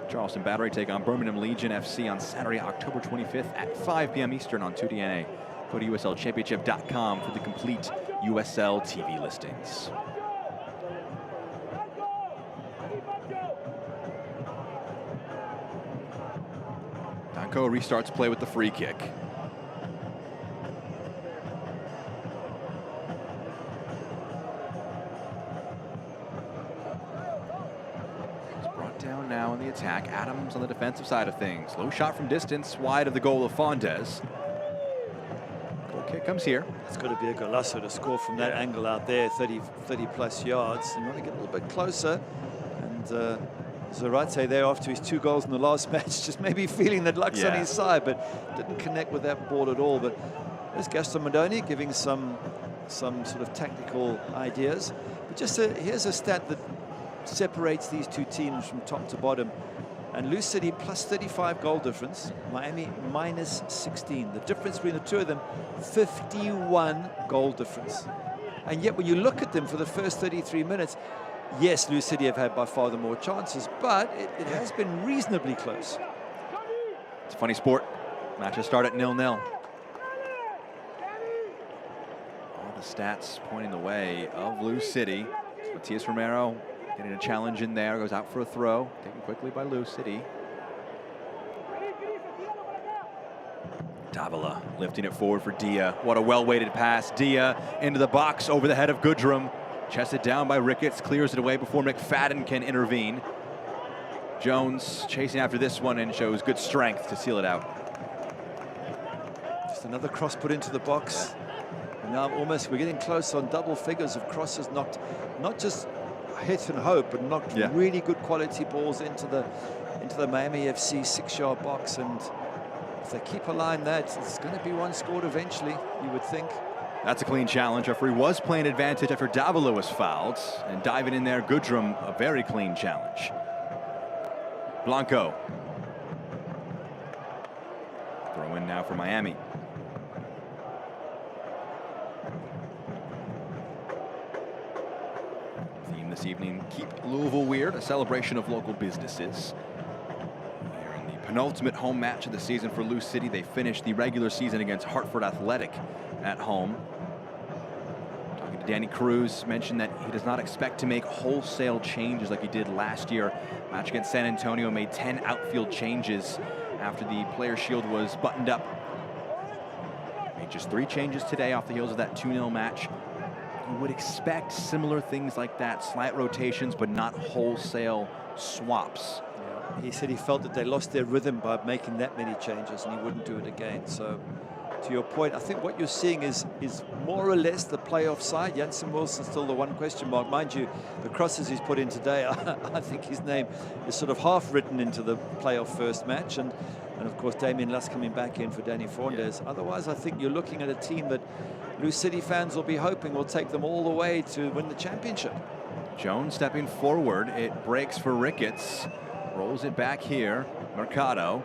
Charleston Battery take on Birmingham Legion FC on Saturday, October 25th at 5 p.m. Eastern on 2DNA. Go to USLChampionship.com for the complete USL TV listings. Danco restarts play with the free kick. Down now in the attack. Adams on the defensive side of things. Low shot from distance, wide of the goal of Fondes. Goal kick comes here. It's got to be a golazo to score from that angle out there, 30 plus yards. You want to get a little bit closer. And Zarate there after his 2 goals in the last match, just maybe feeling that luck's on his side, but didn't connect with that ball at all. But there's Gaston Madoni giving some sort of tactical ideas. But just here's a stat that separates these 2 teams from top to bottom. And Lou City plus 35 goal difference, Miami minus 16. The difference between the 2 of them, 51 goal difference. And yet when you look at them for the first 33 minutes, yes, Lou City have had by far the more chances, but it has been reasonably close. It's a funny sport. Matches start at 0-0. All the stats pointing the way of Lou City. Matias Romero getting a challenge in there, goes out for a throw, taken quickly by Lou City. Davila lifting it forward for Dia. What a well-weighted pass. Dia into the box over the head of Goodrum. Chested down by Ricketts, clears it away before McFadden can intervene. Jones chasing after this one and shows good strength to seal it out. Just another cross put into the box. And now almost we're getting close on double figures of crosses knocked, not just hit and hope, but knocked really good quality balls into the Miami FC 6-yard box. And if they keep a line that, it's going to be one scored eventually, you would think. That's a clean challenge. Referee was playing advantage after Davila was fouled. And diving in there, Goodrum, a very clean challenge. Blanco. Throw in now for Miami. Theme this evening, keep Louisville weird, a celebration of local businesses. Here in the penultimate home match of the season for Lou City, they finished the regular season against Hartford Athletic at home. Talking to Danny Cruz, mentioned that he does not expect to make wholesale changes like he did last year. Match against San Antonio, made 10 outfield changes after the Players' Shield was buttoned up. Made just 3 changes today off the heels of that 2-0 match. You would expect similar things like that, slight rotations, but not wholesale swaps. Yeah. He said he felt that they lost their rhythm by making that many changes, and he wouldn't do it again. So, to your point, I think what you're seeing is more or less the playoff side. Jansen Wilson's still the one question mark. Mind you, the crosses he's put in today, I think his name is sort of half written into the playoff first match. And of course, Damien Luss coming back in for Danny Fernandez. Yeah. Otherwise, I think you're looking at a team that Lou City fans will be hoping will take them all the way to win the championship. Jones stepping forward. It breaks for Ricketts. Rolls it back here. Mercado.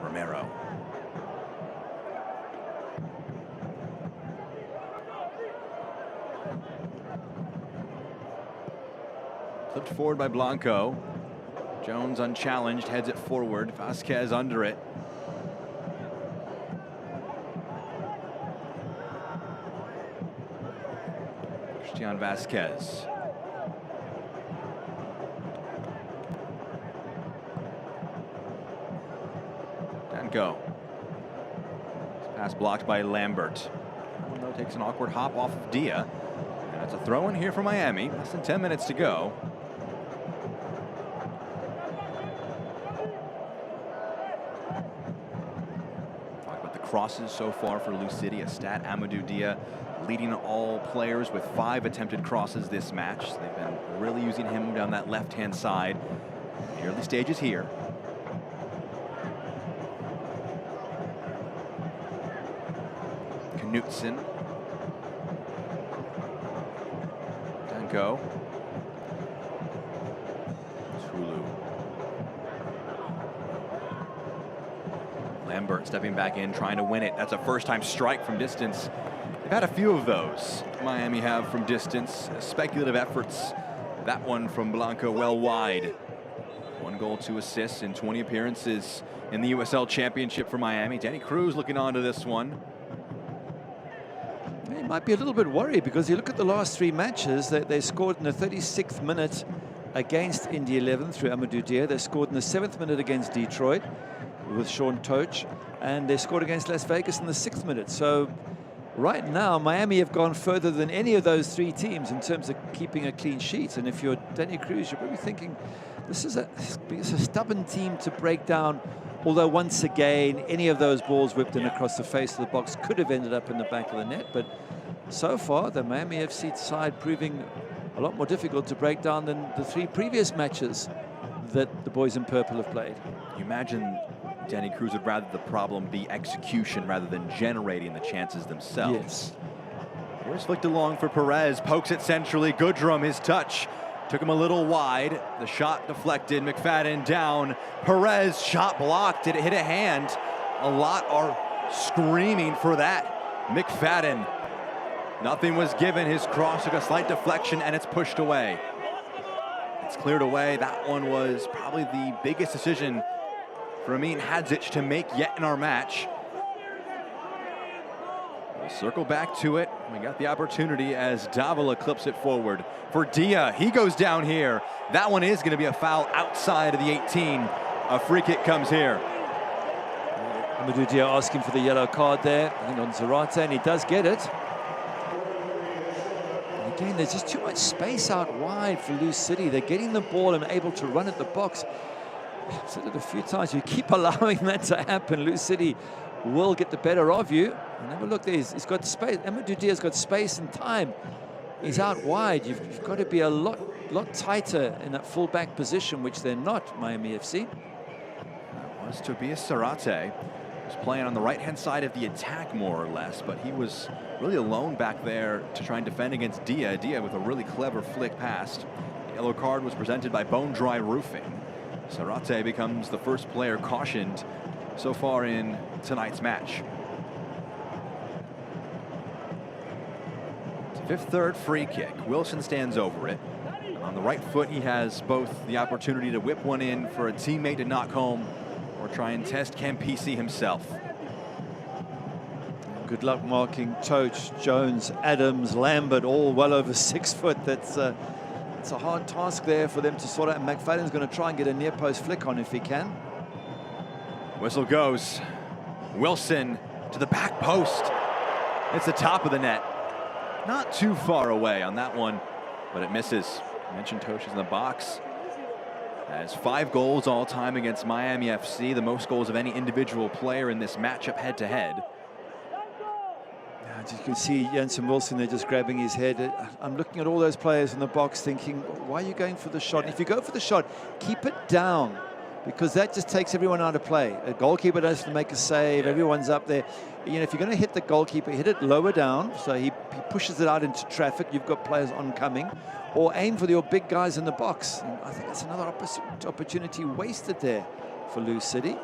Romero. Flipped forward by Blanco. Jones unchallenged, heads it forward. Vasquez under it. Christian Vasquez. Danko. Pass blocked by Lambert. Takes an awkward hop off of Dia. And it's a throw in here for Miami. Less than 10 minutes to go. Talk about the crosses so far for Lou City. A stat, Amadou Dia leading all players with 5 attempted crosses this match. They've been really using him down that left-hand side. The early stages here. Knutson. Danko. Tulu. Lambert stepping back in, trying to win it. That's a first-time strike from distance. They've had a few of those. Miami have from distance. Speculative efforts. That one from Blanco well wide. 1 goal, 2 assists in 20 appearances in the USL Championship for Miami. Danny Cruz looking on to this one. He might be a little bit worried because you look at the last 3 matches, they scored in the 36th minute against Indy 11 through Amadou Dia. They scored in the 7th minute against Detroit with Sean Toch, and they scored against Las Vegas in the 6th minute. So right now, Miami have gone further than any of those 3 teams in terms of keeping a clean sheet. And if you're Danny Cruz, you're probably thinking, this is a stubborn team to break down. Although once again, any of those balls whipped in across the face of the box could have ended up in the back of the net. But so far, the Miami FC side proving a lot more difficult to break down than the 3 previous matches that the boys in purple have played. You imagine Danny Cruz would rather the problem be execution rather than generating the chances themselves. Yes. Here's flicked along for Perez, pokes it centrally. Goodrum, his touch. Took him a little wide. The shot deflected. McFadden down. Perez, shot blocked. Did it hit a hand? A lot are screaming for that. McFadden. Nothing was given. His cross took a slight deflection and it's pushed away. It's cleared away. That one was probably the biggest decision for Amin Hadzic to make yet in our match. We'll circle back to it. We got the opportunity as Davila clips it forward. For Dia, he goes down here. That one is going to be a foul outside of the 18. A free kick comes here. Amadou Dia asking for the yellow card there. I think on Zarate, and he does get it. And again, there's just too much space out wide for Lou City. They're getting the ball and able to run at the box. I've said it a few times, you keep allowing that to happen, Lou City will get the better of you. And have a look there, he's got space. Amadou Dia's got space and time. He's out wide. You've got to be a lot tighter in that full-back position, which they're not, Miami FC. That was Tobias Zarate. He was playing on the right-hand side of the attack, more or less, but he was really alone back there to try and defend against Dia. Dia with a really clever flick past. The yellow card was presented by Bone Dry Roofing. Zarate becomes the first player cautioned so far in tonight's match. It's a fifth-third free kick. Wilson stands over it. On the right foot, he has both the opportunity to whip one in for a teammate to knock home or try and test Campisi himself. Good luck marking Toach, Jones, Adams, Lambert, all well over 6 foot. That's it's a hard task there for them to sort out. And McFadden's going to try and get a near post flick on if he can. Whistle goes. Wilson to the back post. It's the top of the net. Not too far away on that one, but it misses. I mentioned Tosh is in the box. Has 5 goals all time against Miami FC, the most goals of any individual player in this matchup head-to-head. As you can see, Jensen Wilson there just grabbing his head. I'm looking at all those players in the box thinking, why are you going for the shot? And if you go for the shot, keep it down, because that just takes everyone out of play. A goalkeeper doesn't make a save, everyone's up there. You know, if you're going to hit the goalkeeper, hit it lower down, so he pushes it out into traffic, you've got players oncoming, or aim for your big guys in the box. And I think that's another opportunity wasted there for Lou City.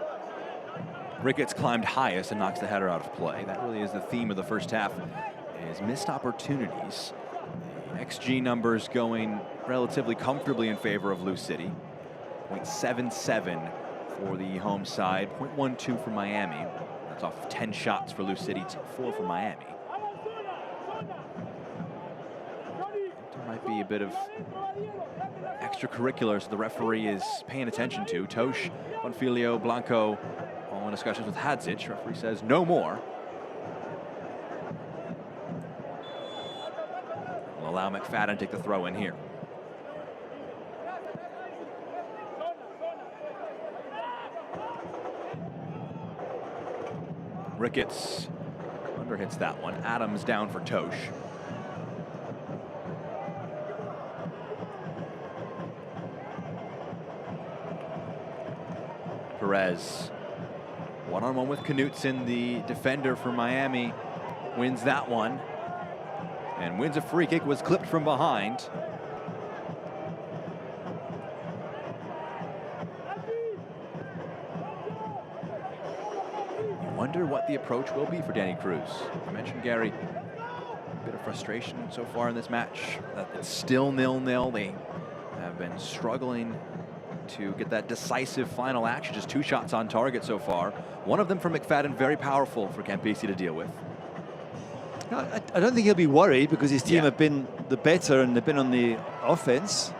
Ricketts climbed highest and knocks the header out of play. That really is the theme of the first half, is missed opportunities. The XG numbers going relatively comfortably in favor of Lou City. 0.77 for the home side, 0.12 for Miami. That's off of 10 shots for Lou City, 4 for Miami. There might be a bit of extracurriculars the referee is paying attention to. Tosh, Bonfilio, Blanco, all in discussions with Hadzic. Referee says no more. Will allow McFadden to take the throw in here. Ricketts underhits that one. Adams down for Tosh. Perez, one-on-one with Knutson, the defender for Miami, wins that one and wins a free kick, was clipped from behind. You wonder what the approach will be for Danny Cruz. I mentioned, Gary, a bit of frustration so far in this match. It's still 0-0. They have been struggling to get that decisive final action. Just 2 shots on target so far. One of them from McFadden, very powerful for Campisi to deal with. No, I don't think he'll be worried because his team have been the better and they've been on the offense.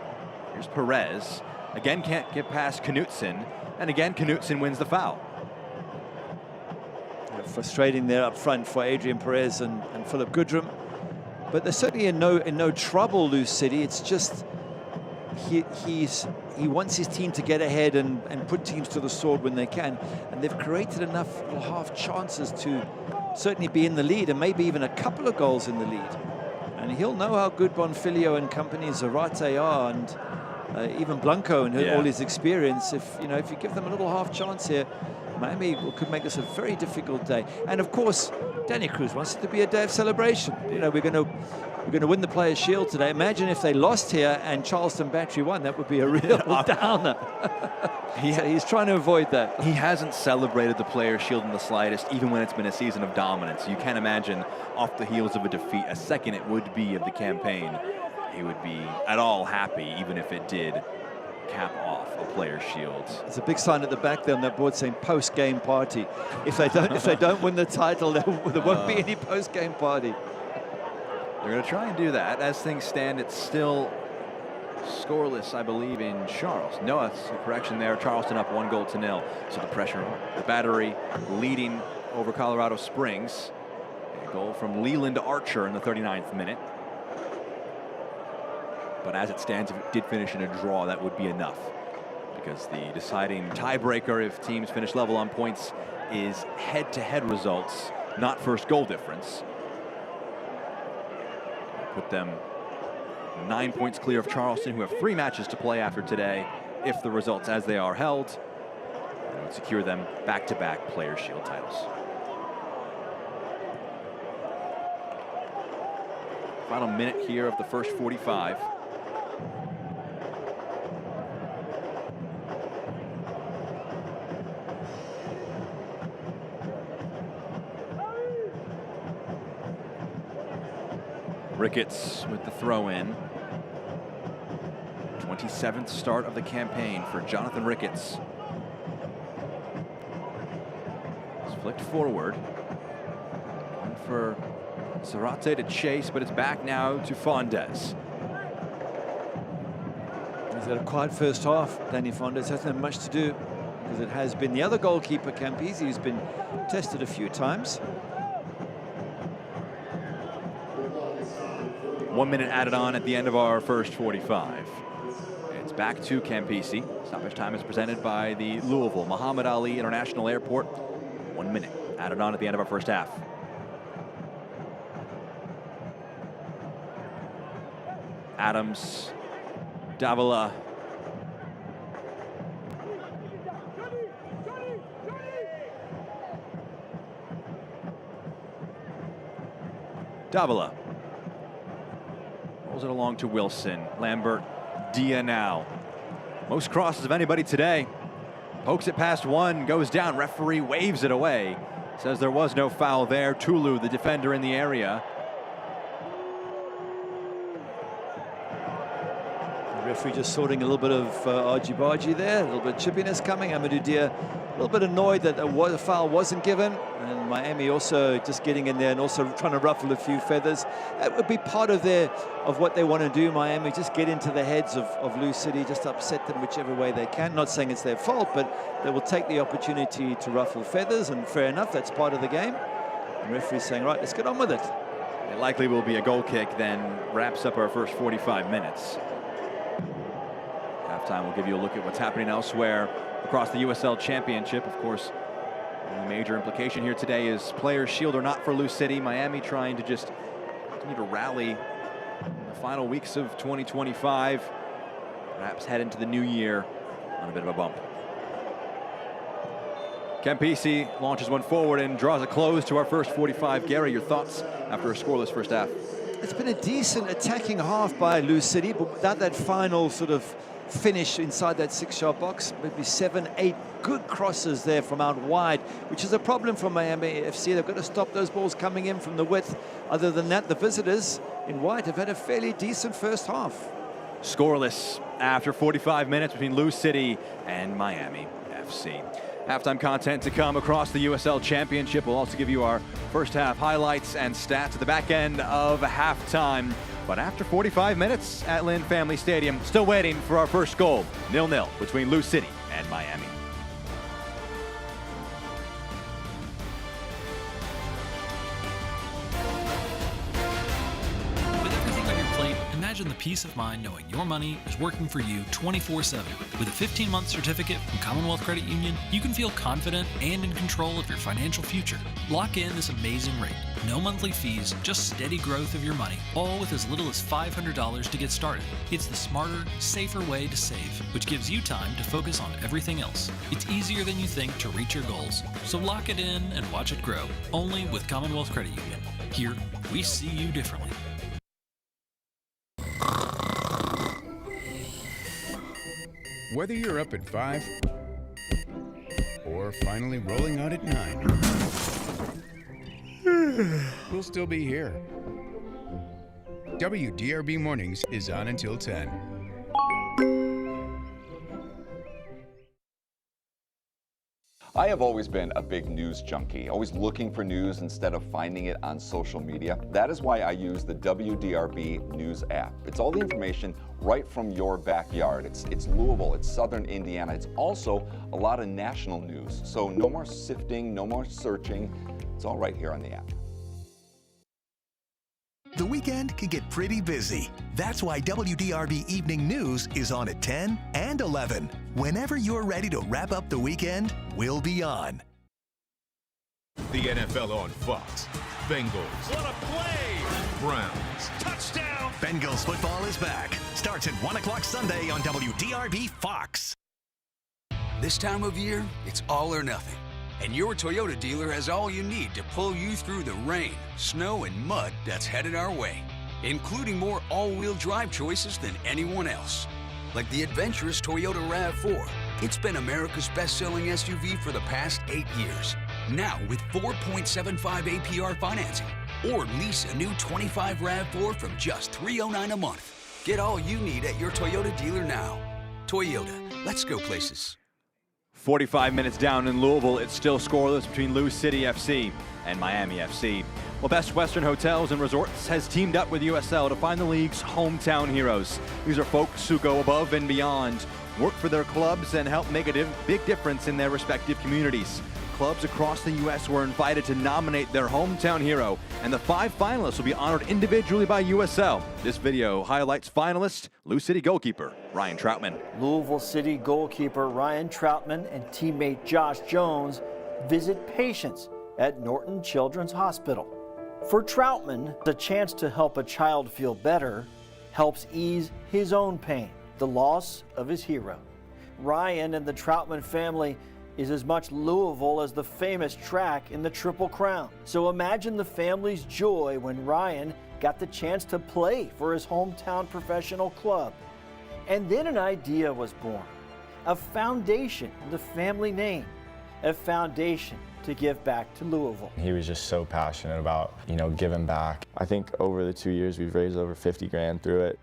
Here's Perez. Again, can't get past Knutson. And again, Knutson wins the foul. Frustrating there up front for Adrian Perez and Philip Goodrum. But they're certainly in no trouble, Lou City. It's just he wants his team to get ahead and put teams to the sword when they can. And they've created enough little half chances to certainly be in the lead and maybe even a couple of goals in the lead. And he'll know how good Bonfilio and company, Zarate are, and even Blanco and all his experience. If you give them a little half chance here, Miami could make this a very difficult day. And of course, Danny Cruz wants it to be a day of celebration. You know, we're going to win the Players' Shield today. Imagine if they lost here and Charleston Battery won. That would be a real downer. He's trying to avoid that. He hasn't celebrated the Players' Shield in the slightest, even when it's been a season of dominance. You can't imagine, off the heels of a defeat, a second it would be of the campaign, he would be at all happy, even if it did cap off a Players' Shield. There's a big sign at the back there on that board saying post-game party. If they don't win the title, there won't be any post-game party. They're going to try and do that. As things stand, it's still Scoreless, I believe, in Charleston. No, that's a correction there. Charleston up 1-0. So the pressure, the Battery leading over Colorado Springs. A goal from Leland Archer in the 39th minute. But as it stands, if it did finish in a draw, that would be enough. Because the deciding tiebreaker, if teams finish level on points, is head-to-head results, not first goal difference. Put them 9 points clear of Charleston, who have 3 matches to play after today. If the results as they are held, it would secure them back-to-back Players' Shield titles. Final minute here of the first 45. Ricketts with the throw-in. 27th start of the campaign for Jonathan Ricketts. It's flicked forward. One for Zarate to chase, but it's back now to Fondes. He's had a quiet first half. Danny Fondes hasn't had much to do, because it has been the other goalkeeper, Campisi, who's been tested a few times. 1 minute added on at the end of our first 45. It's back to Campisi. Stoppage time is presented by the Louisville Muhammad Ali International Airport. 1 minute added on at the end of our first half. Adams, Davila. Davila. Rolls it along to Wilson. Lambert, Dia now. Most crosses of anybody today. Pokes it past one, goes down. Referee waves it away. Says there was no foul there. Tulu, the defender in the area. The referee just sorting a little bit of argy-bargy there, a little bit of chippiness coming. Amadou Dia a little bit annoyed that a foul wasn't given. And Miami also just getting in there and also trying to ruffle a few feathers. That would be part of what they want to do, Miami, just get into the heads of Lou City, just upset them whichever way they can. Not saying it's their fault, but they will take the opportunity to ruffle feathers, and fair enough, that's part of the game. And referee's saying, right, let's get on with it. It likely will be a goal kick, then wraps up our first 45 minutes. Halftime will give you a look at what's happening elsewhere across the USL Championship. Of course, the major implication here today is Players' Shield or not for Lou City. Miami trying to just continue to rally in the final weeks of 2025. Perhaps head into the new year on a bit of a bump. Campisi launches one forward and draws a close to our first 45. Gary, your thoughts after a scoreless first half? It's been a decent attacking half by Lou City, but without that final sort of finish inside that 6-yard box. Maybe 7, 8 good crosses there from out wide, which is a problem for Miami FC. They've got to stop those balls coming in from the width. Other than that, the visitors in white have had a fairly decent first half. Scoreless after 45 minutes between Lou City and Miami FC. Halftime content to come across the USL Championship. We'll also give you our first half highlights and stats at the back end of halftime. But after 45 minutes at Lynn Family Stadium, still waiting for our first goal. 0-0 between Lou City and Miami. With everything on your plate, imagine the peace of mind knowing your money is working for you 24/7. With a 15-month certificate from Commonwealth Credit Union, you can feel confident and in control of your financial future. Lock in this amazing rate. No monthly fees, just steady growth of your money, all with as little as $500 to get started. It's the smarter, safer way to save, which gives you time to focus on everything else. It's easier than you think to reach your goals. So lock it in and watch it grow, only with Commonwealth Credit Union. Here, we see you differently. Whether you're up at 5 or finally rolling out at 9, we'll still be here. WDRB Mornings is on until 10. I have always been a big news junkie, always looking for news instead of finding it on social media. That is why I use the WDRB News app. It's all the information right from your backyard. It's Louisville, it's Southern Indiana. It's also a lot of national news. So no more sifting, no more searching. It's all right here on the app. The weekend can get pretty busy. That's why WDRB Evening News is on at 10 and 11. Whenever you're ready to wrap up the weekend, we'll be on. The NFL on Fox. Bengals. What a play! Browns. Touchdown! Bengals football is back. Starts at 1 o'clock Sunday on WDRB Fox. This time of year, it's all or nothing. And your Toyota dealer has all you need to pull you through the rain, snow, and mud that's headed our way, including more all-wheel drive choices than anyone else. Like the adventurous Toyota RAV4. It's been America's best-selling SUV for the past 8 years. Now with 4.75 APR financing. Or lease a new 25 RAV4 from just $309 a month. Get all you need at your Toyota dealer now. Toyota, let's go places. 45 minutes down in Louisville, it's still scoreless between Lou City FC and Miami FC. Well, Best Western Hotels and Resorts has teamed up with USL to find the league's hometown heroes. These are folks who go above and beyond, work for their clubs, and help make a big difference in their respective communities. Clubs across the U.S. were invited to nominate their hometown hero, and the 5 finalists will be honored individually by USL. This video highlights finalist Lou City goalkeeper Ryan Troutman. Louisville City goalkeeper Ryan Troutman and teammate Josh Jones visit patients at Norton Children's Hospital. For Troutman, the chance to help a child feel better helps ease his own pain, the loss of his hero. Ryan and the Troutman family is as much Louisville as the famous track in the Triple Crown. So imagine the family's joy when Ryan got the chance to play for his hometown professional club. And then an idea was born, a foundation, the family name, a foundation to give back to Louisville. He was just so passionate about, giving back. I think over the 2 years we've raised over 50 grand through it.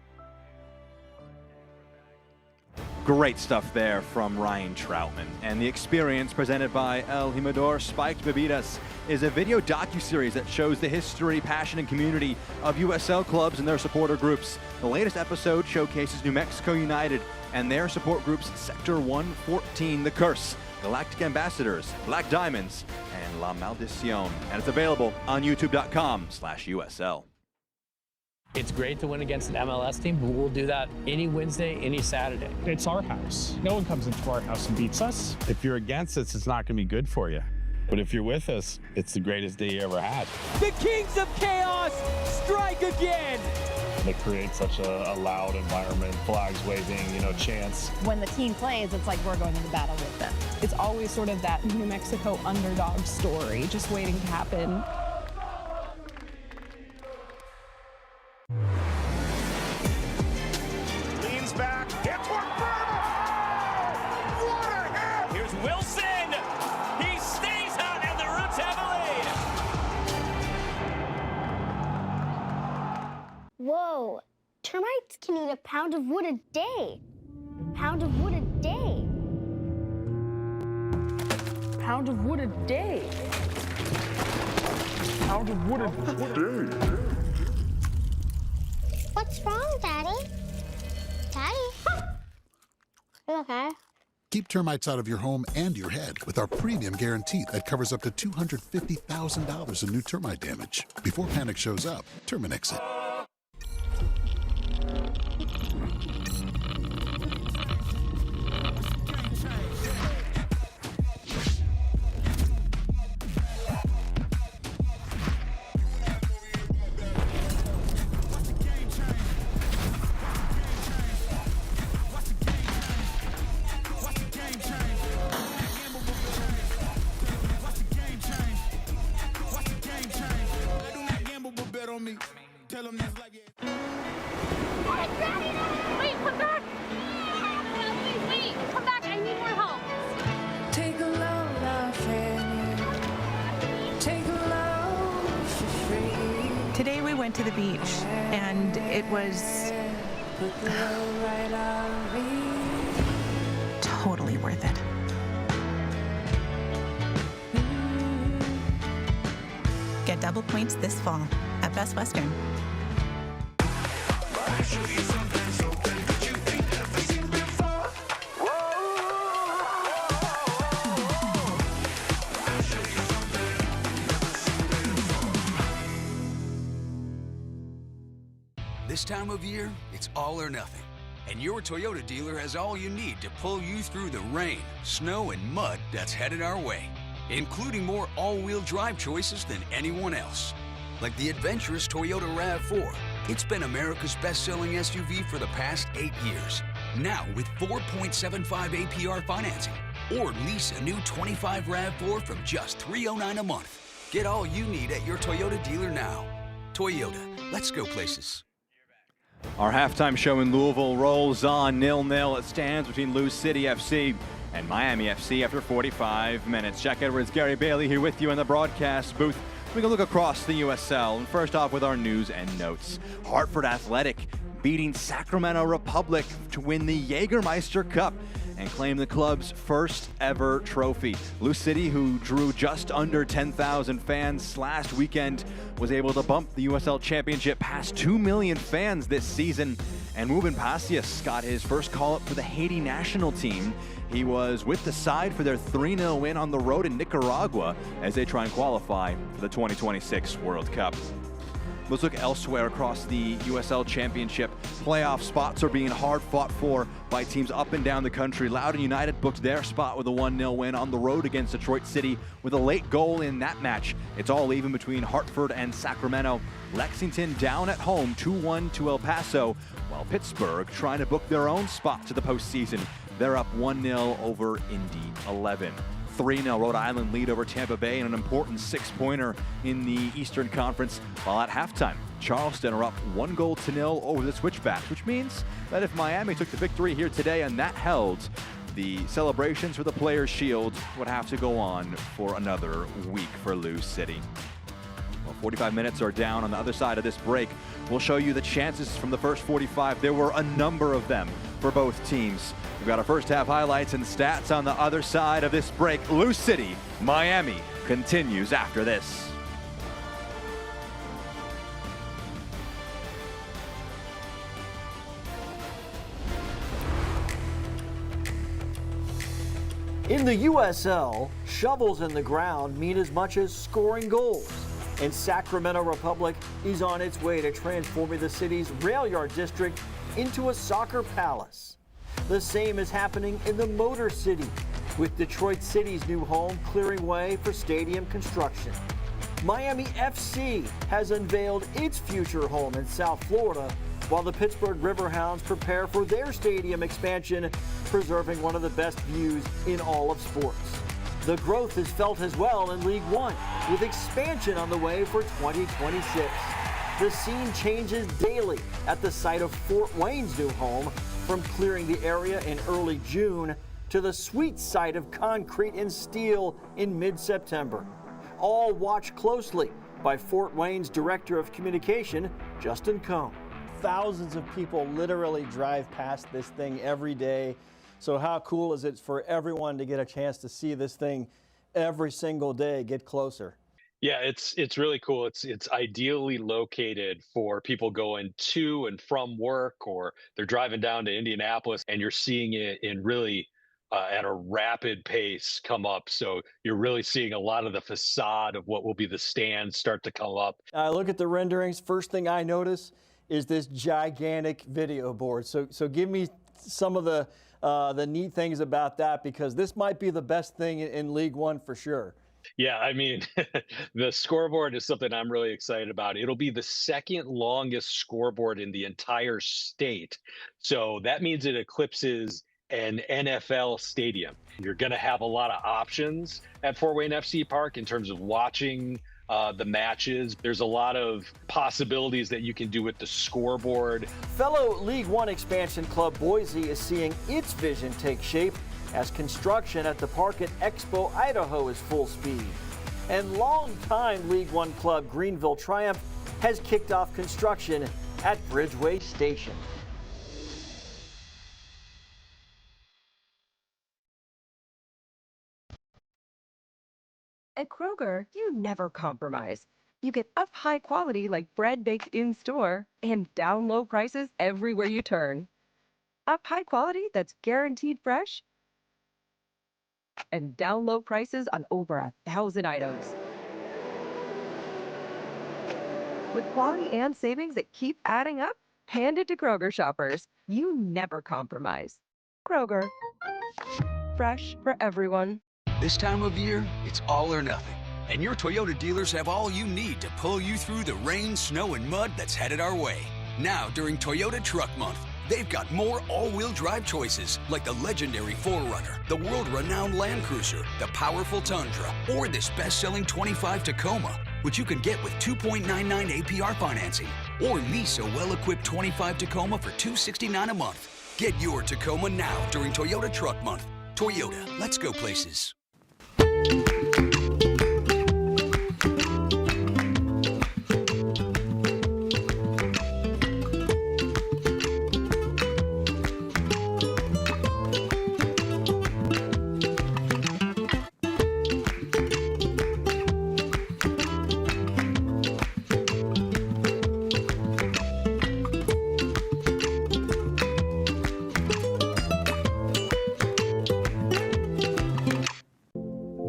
Great stuff there from Ryan Troutman. And the experience presented by El Jimador Spiked Bebidas is a video docuseries that shows the history, passion, and community of USL clubs and their supporter groups. The latest episode showcases New Mexico United and their support groups Sector 114, The Curse, Galactic Ambassadors, Black Diamonds, and La Maldición. And it's available on youtube.com/USL. It's great to win against an MLS team, but we'll do that any Wednesday, any Saturday. It's our house. No one comes into our house and beats us. If you're against us, it's not going to be good for you. But if you're with us, it's the greatest day you ever had. The Kings of Chaos strike again! They create such a loud environment, flags waving, chants. When the team plays, it's like we're going into battle with them. It's always sort of that New Mexico underdog story, just waiting to happen. Leans back, hit for Burma! What a hit! Here's Wilson! He stays out, and the Roots have a lead! Whoa, termites can eat a pound of wood a day. Pound of wood a day. Pound of wood a day. Pound of wood a day. What's wrong, Daddy? Daddy? You okay? Keep termites out of your home and your head with our premium guarantee that covers up to $250,000 in new termite damage. Before panic shows up, Terminix it. Wait, come back! Wait, come back, I need more help. Take a love for free. Today we went to the beach and it was totally worth it. get double points this fall at Best Western. This time of year, it's all or nothing. And your Toyota dealer has all you need to pull you through the rain, snow, and mud that's headed our way, including more all-wheel drive choices than anyone else. Like the adventurous Toyota RAV4. It's been America's best-selling SUV for the past 8 years. Now with 4.75 APR financing. Or lease a new 25 RAV4 from just $309 a month. Get all you need at your Toyota dealer now. Toyota, let's go places. Our halftime show in Louisville rolls on 0-0. It stands between Lou City FC and Miami FC after 45 minutes. Jack Edwards, Gary Bailey here with you in the broadcast booth. We can look across the USL, and first off with our news and notes. Hartford Athletic beating Sacramento Republic to win the Jägermeister Cup and claim the club's first ever trophy. Lou City, who drew just under 10,000 fans last weekend, was able to bump the USL Championship past 2 million fans this season. And Ruben Pacius got his first call-up for the Haiti national team. He was with the side for their 3-0 win on the road in Nicaragua as they try and qualify for the 2026 World Cup. Let's look elsewhere across the USL Championship. Playoff spots are being hard fought for by teams up and down the country. Loudoun United booked their spot with a 1-0 win on the road against Detroit City with a late goal in that match. It's all even between Hartford and Sacramento. Lexington down at home 2-1 to El Paso, while Pittsburgh trying to book their own spot to the postseason. They're up 1-0 over Indy 11. 3-0 Rhode Island lead over Tampa Bay in an important 6-pointer in the Eastern Conference, while at halftime, Charleston are up 1-0 over the Switchbacks, which means that if Miami took the victory here today and that held, the celebrations for the Players' Shield would have to go on for another week for Lou City. Well, 45 minutes are down on the other side of this break. We'll show you the chances from the first 45. There were a number of them for both teams. We've got our first half highlights and stats on the other side of this break. Lou City, Miami continues after this. In the USL, shovels in the ground mean as much as scoring goals. And Sacramento Republic is on its way to transforming the city's rail yard district into a soccer palace. The same is happening in the Motor City, with Detroit City's new home clearing way for stadium construction. Miami FC has unveiled its future home in South Florida, while the Pittsburgh Riverhounds prepare for their stadium expansion, preserving one of the best views in all of sports. The growth is felt as well in League One, with expansion on the way for 2026. The scene changes daily at the site of Fort Wayne's new home, from clearing the area in early June to the sweet sight of concrete and steel in mid-September. All watched closely by Fort Wayne's Director of Communication, Justin Cohn. Thousands of people literally drive past this thing every day. So how cool is it for everyone to get a chance to see this thing every single day get closer? Yeah, it's really cool. It's ideally located for people going to and from work, or they're driving down to Indianapolis, and you're seeing it in really at a rapid pace come up. So you're really seeing a lot of the facade of what will be the stands start to come up. I look at the renderings. First thing I notice is this gigantic video board. So give me some of the neat things about that, because this might be the best thing in League One for sure. Yeah, I mean, the scoreboard is something I'm really excited about. It'll be the second longest scoreboard in the entire state. So that means it eclipses an NFL stadium. You're going to have a lot of options at Fort Wayne FC Park in terms of watching the matches. There's a lot of possibilities that you can do with the scoreboard. Fellow League One expansion club Boise is seeing its vision take shape as construction at the park at Expo, Idaho is full speed. And longtime League One club Greenville Triumph has kicked off construction at Bridgeway Station. At Kroger, you never compromise. You get up high quality like bread baked in store and down low prices everywhere you turn. Up high quality that's guaranteed fresh and down low prices on over 1,000 items. With quality and savings that keep adding up, hand it to Kroger shoppers. You never compromise. Kroger. Fresh for everyone. This time of year, it's all or nothing. And your Toyota dealers have all you need to pull you through the rain, snow, and mud that's headed our way. Now, during Toyota Truck Month, they've got more all-wheel drive choices, like the legendary 4Runner, the world-renowned Land Cruiser, the powerful Tundra, or this best-selling 25 Tacoma, which you can get with 2.99 APR financing, or lease a well-equipped 25 Tacoma for $269 a month. Get your Tacoma now during Toyota Truck Month. Toyota, let's go places.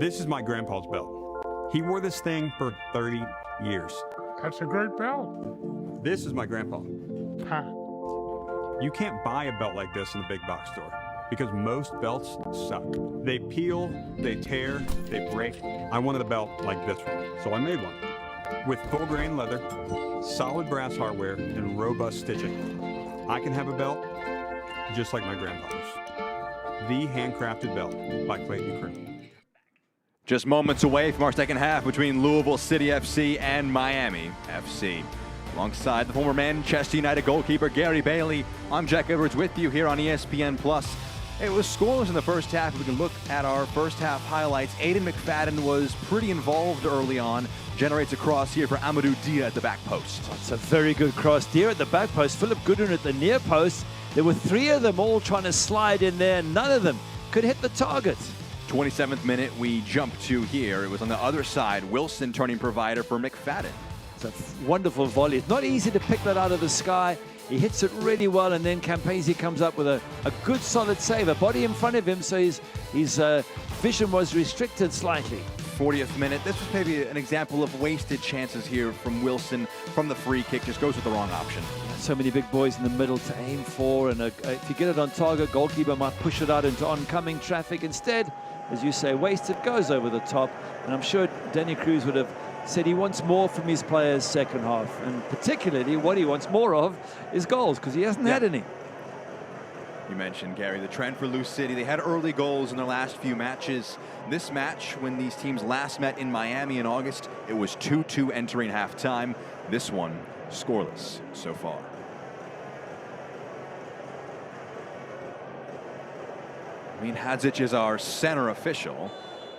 This is my grandpa's belt. He wore this thing for 30 years. That's a great belt. This is my grandpa. Huh. You can't buy a belt like this in the big box store because most belts suck. They peel, they tear, they break. I wanted a belt like this one, so I made one. With full grain leather, solid brass hardware, and robust stitching. I can have a belt just like my grandfather's. The handcrafted belt by Clayton Crew. Just moments away from our second half between Louisville City FC and Miami FC. Alongside the former Manchester United goalkeeper Gary Bailey, I'm Jack Edwards with you here on ESPN+. It was scoreless in the first half. We can look at our first half highlights. Aiden McFadden was pretty involved early on. Generates a cross here for Amadou Dia at the back post. It's a very good cross. Dia at the back post, Philip Goodwin at the near post. There were three of them all trying to slide in there. None of them could hit the target. 27th minute, we jump to here. It was on the other side. Wilson turning provider for McFadden. It's a wonderful volley. It's not easy to pick that out of the sky. He hits it really well, and then Campese comes up with a good, solid save. A body in front of him, so his vision was restricted slightly. 40th minute. This was maybe an example of wasted chances here from Wilson from the free kick. Just goes with the wrong option. So many big boys in the middle to aim for, and if you get it on target, goalkeeper might push it out into oncoming traffic. Instead, as you say, wasted, goes over the top. And I'm sure Danny Cruz would have said he wants more from his players second half. And particularly what he wants more of is goals, because he hasn't had any. You mentioned, Gary, the trend for Lou City. They had early goals in their last few matches. This match, when these teams last met in Miami in August, it was 2-2 entering halftime. This one, scoreless so far. Amin Hadzic is our center official.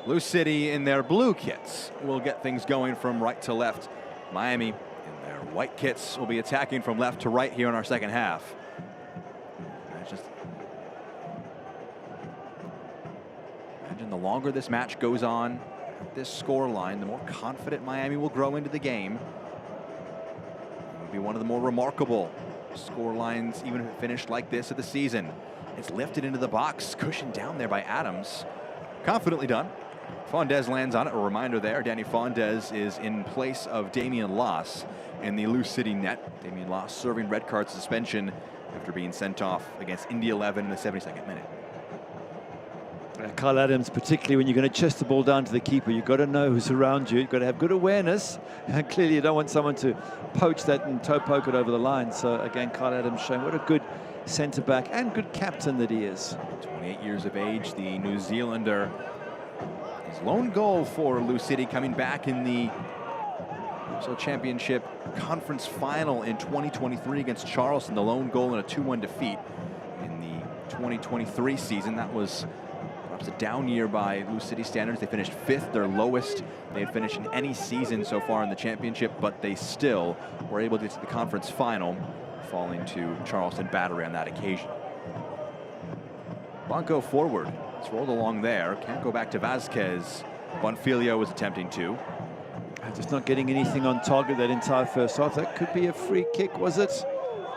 Lou City in their blue kits will get things going from right to left. Miami in their white kits will be attacking from left to right here in our second half. Imagine the longer this match goes on, at this score line, the more confident Miami will grow into the game. It will be one of the more remarkable score lines, even if it finished like this of the season. It's lifted into the box, cushioned down there by Adams. Confidently done. Fondez lands on it. A reminder there, Danny Fondez is in place of Damian Loss in the Lou City net. Damian Loss serving red card suspension after being sent off against Indy 11 in the 72nd minute. Kyle Adams, particularly when you're going to chest the ball down to the keeper, you've got to know who's around you. You've got to have good awareness. And clearly you don't want someone to poach that and toe poke it over the line. So again, Kyle Adams showing what a good centre-back and good captain that he is. 28 years of age, the New Zealander. His lone goal for Lou City coming back in the USL Championship conference final in 2023 against Charleston. The lone goal in a 2-1 defeat in the 2023 season. That was perhaps a down year by Lou City standards. They finished 5th, their lowest they had finished in any season so far in the championship, but they still were able to get to the conference final, falling to Charleston Battery on that occasion. Blanco forward. It's rolled along there. Can't go back to Vasquez. Bonfilio was attempting to. Just not getting anything on target that entire first half. That could be a free kick, was it?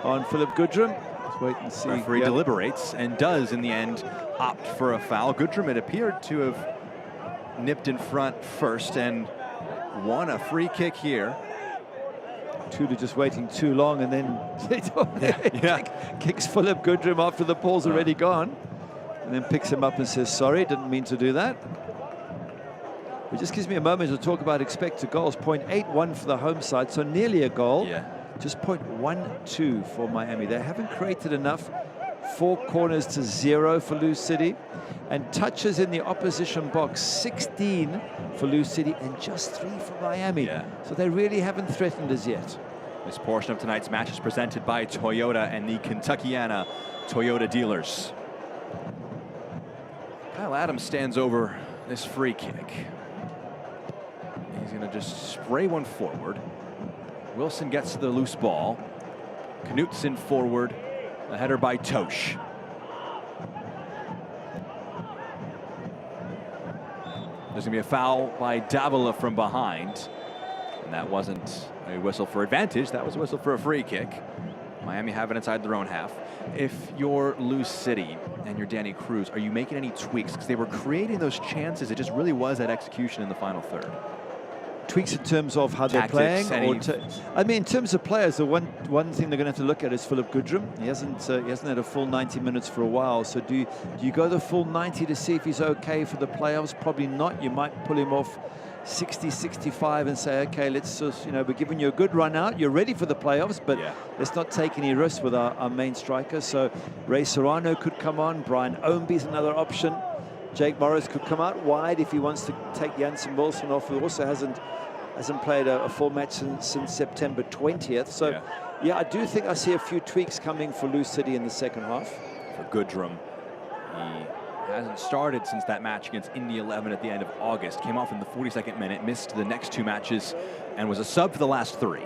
On Philip Goodrum. Let's wait and see. Referee deliberates and does, in the end, opt for a foul. Goodrum, it appeared to have nipped in front first and won a free kick here. Tudor just waiting too long, and then kicks Philip Goodrum after the ball's already gone, and then picks him up and says, sorry, didn't mean to do that. It just gives me a moment to talk about expected goals. 0.81 for the home side, so nearly a goal. Just 0.12 for Miami. They haven't created enough. 4 corners to 0 for Lou City, and touches in the opposition box 16 for Lou City and just 3 for Miami. So they really haven't threatened us yet. This portion of tonight's match is presented by Toyota and the Kentuckiana Toyota dealers. Kyle Adams stands over this free kick. He's going to just spray one forward. Wilson gets the loose ball. Knutson forward. A header by Tosh. There's going to be a foul by Davila from behind. And that wasn't a whistle for advantage. That was a whistle for a free kick. Miami have it inside their own half. If you're Lou City and you're Danny Cruz, are you making any tweaks? Because they were creating those chances. It just really was that execution in the final third. Tweaks in terms of how Tactics, they're playing? I mean, in terms of players, the one thing they're going to have to look at is Philip Goodrum. He hasn't had a full 90 minutes for a while. So do you go the full 90 to see if he's okay for the playoffs? Probably not. You might pull him off 60, 65 and say, okay, let's just, we're giving you a good run out. You're ready for the playoffs, but let's not take any risks with our main striker. So Ray Serrano could come on. Brian Ownby's another option. Jake Morris could come out wide if he wants to take Jansen Wilson off, who also hasn't played a full match since September 20th. So, I do think I see a few tweaks coming for Lou City in the second half. For Goodrum, he hasn't started since that match against Indy 11 at the end of August. Came off in the 42nd minute, missed the next 2 matches, and was a sub for the last 3.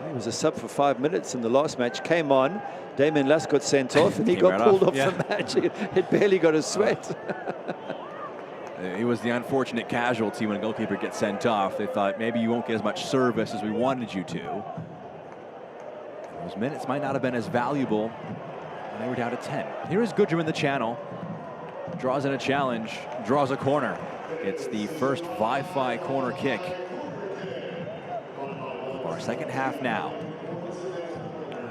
He was a sub for 5 minutes in the last match. Came on, Damien Lass got sent off, and he got pulled off the match. It barely got a sweat. He was the unfortunate casualty when a goalkeeper gets sent off. They thought maybe you won't get as much service as we wanted you to. Those minutes might not have been as valuable when they were down to 10. Here is Goodrum in the channel. Draws in a challenge, draws a corner. It's the first Wi-Fi corner kick of our second half now.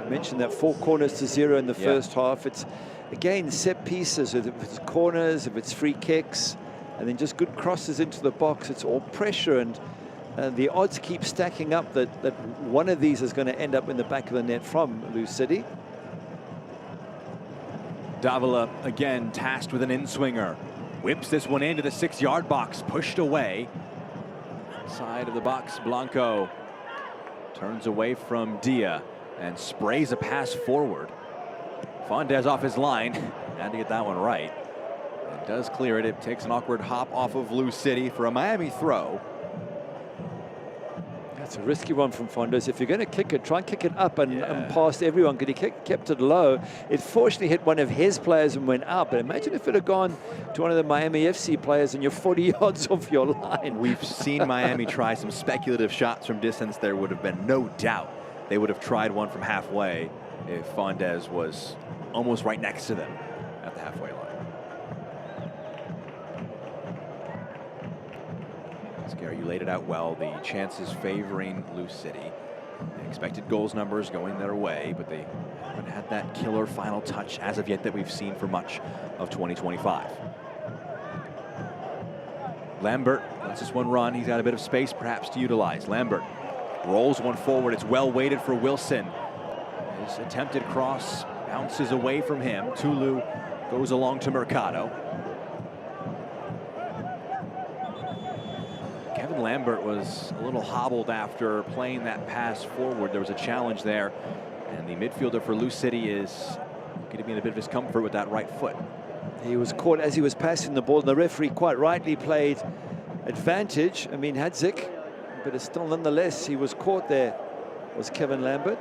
I mentioned that 4 corners to 0 in the first half. It's, again, set pieces, if it's corners, if it's free kicks, and then just good crosses into the box. It's all pressure, and the odds keep stacking up that one of these is going to end up in the back of the net from Lou City. Davila again tasked with an in-swinger. Whips this one into the 6-yard box, pushed away. Side of the box, Blanco turns away from Dia and sprays a pass forward. Fondez off his line, had to get that one right. It does clear it. It takes an awkward hop off of Lou City for a Miami throw. That's a risky one from Fondos. If you're going to kick it, try and kick it up and past everyone, because he kept it low. It fortunately hit one of his players and went out. But imagine if it had gone to one of the Miami FC players and you're 40 yards off your line. We've seen Miami try some speculative shots from distance. There would have been no doubt they would have tried one from halfway if Fondez was almost right next to them at the halfway line. Gary, you laid it out well. The chances favoring Lou City. The expected goals numbers going their way, but they haven't had that killer final touch as of yet that we've seen for much of 2025. Lambert lets this one run. He's got a bit of space perhaps to utilize. Lambert rolls one forward. It's well weighted for Wilson. His attempted cross bounces away from him. Tulu goes along to Mercado. Kevin Lambert was a little hobbled after playing that pass forward. There was a challenge there, and the midfielder for Lou City is going to be in a bit of discomfort with that right foot. He was caught as he was passing the ball, and the referee quite rightly played advantage. I mean, Hadzik, but it's still nonetheless, he was caught there, was Kevin Lambert.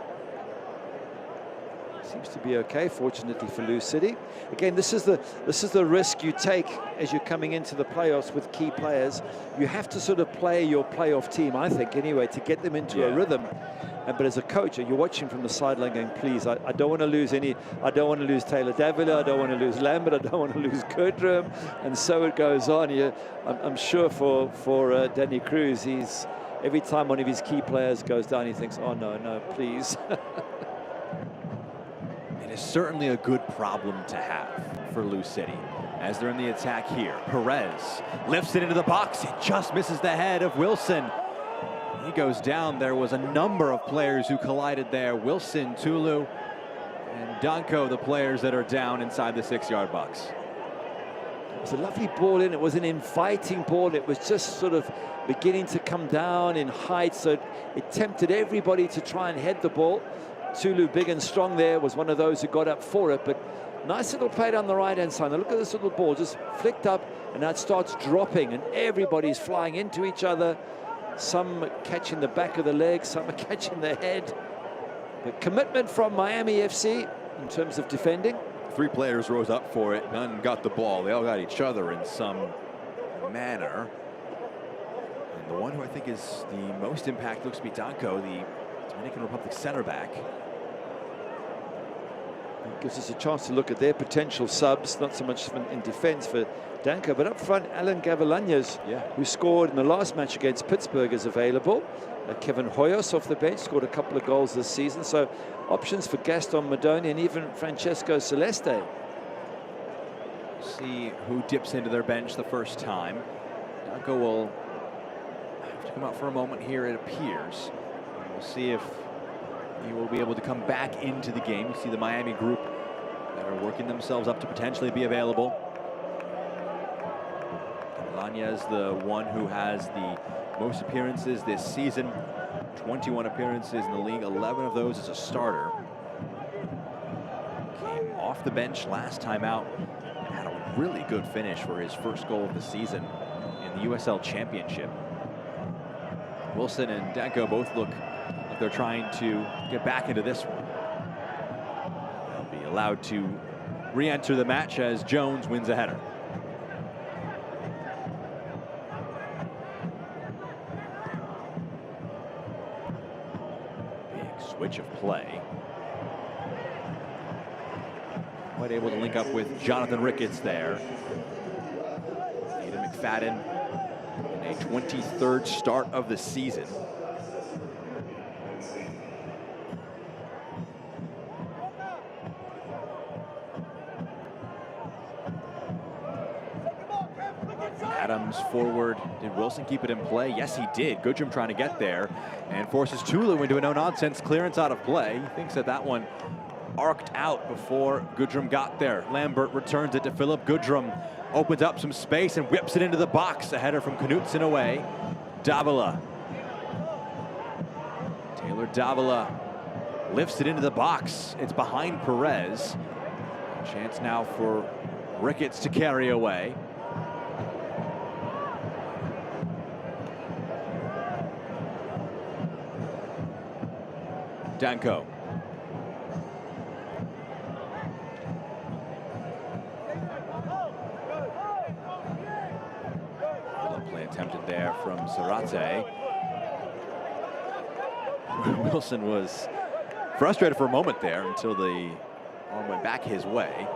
Seems to be okay, fortunately for Lou City. Again, this is the risk you take as you're coming into the playoffs with key players. You have to sort of play your playoff team, I think, anyway, to get them into a rhythm. But as a coach, you're watching from the sideline going, please, I don't want to lose any. I don't want to lose Taylor Davila. I don't want to lose Lambert. I don't want to lose Goodrum. And so it goes on. I'm sure for Danny Cruz, he's every time one of his key players goes down, he thinks, oh, no, please. It is certainly a good problem to have for Lou City as they're in the attack here. Perez lifts it into the box. It just misses the head of Wilson. He goes down. There was a number of players who collided there. Wilson, Tulu, and Danko, the players that are down inside the 6-yard box. It was a lovely ball in. It was an inviting ball. It was just sort of beginning to come down in height, so it tempted everybody to try and head the ball. Tulu, big and strong there, was one of those who got up for it, but nice little play down the right-hand side. Now look at this little ball, just flicked up, and now it starts dropping, and everybody's flying into each other. Some catching the back of the leg, some are catching the head. But commitment from Miami FC in terms of defending. 3 players rose up for it. None got the ball. They all got each other in some manner. And the one who I think is the most impact looks to be Danko, the Dominican Republic center back. It gives us a chance to look at their potential subs, not so much in defense for Danko, but up front, Alan Gavilanes, who scored in the last match against Pittsburgh, is available. Kevin Hoyos off the bench, scored a couple of goals this season. So options for Gaston Madoni and even Francesco Celeste. See who dips into their bench the first time. Danko will have to come out for a moment here, it appears. We'll see if he will be able to come back into the game. You see the Miami group that are working themselves up to potentially be available. Lanya is the one who has the most appearances this season. 21 appearances in the league, 11 of those as a starter. Came off the bench last time out and had a really good finish for his first goal of the season in the USL Championship. Wilson and Danko both look like they're trying to get back into this one. They'll be allowed to re-enter the match as Jones wins a header. Switch of play. Quite able to link up with Jonathan Ricketts there. Aidan McFadden in a 23rd start of the season. Adams forward. Did Wilson keep it in play? Yes, he did. Goodrum trying to get there and forces Tulu into a no-nonsense clearance out of play. He thinks that one arced out before Goodrum got there. Lambert returns it to Philip Goodrum. Opens up some space and whips it into the box. A header from Knutson away. Davila. Taylor Davila lifts it into the box. It's behind Perez. Chance now for Ricketts to carry away. Danko. Little play attempted there from Zarate. Wilson was frustrated for a moment there until the arm went back his way.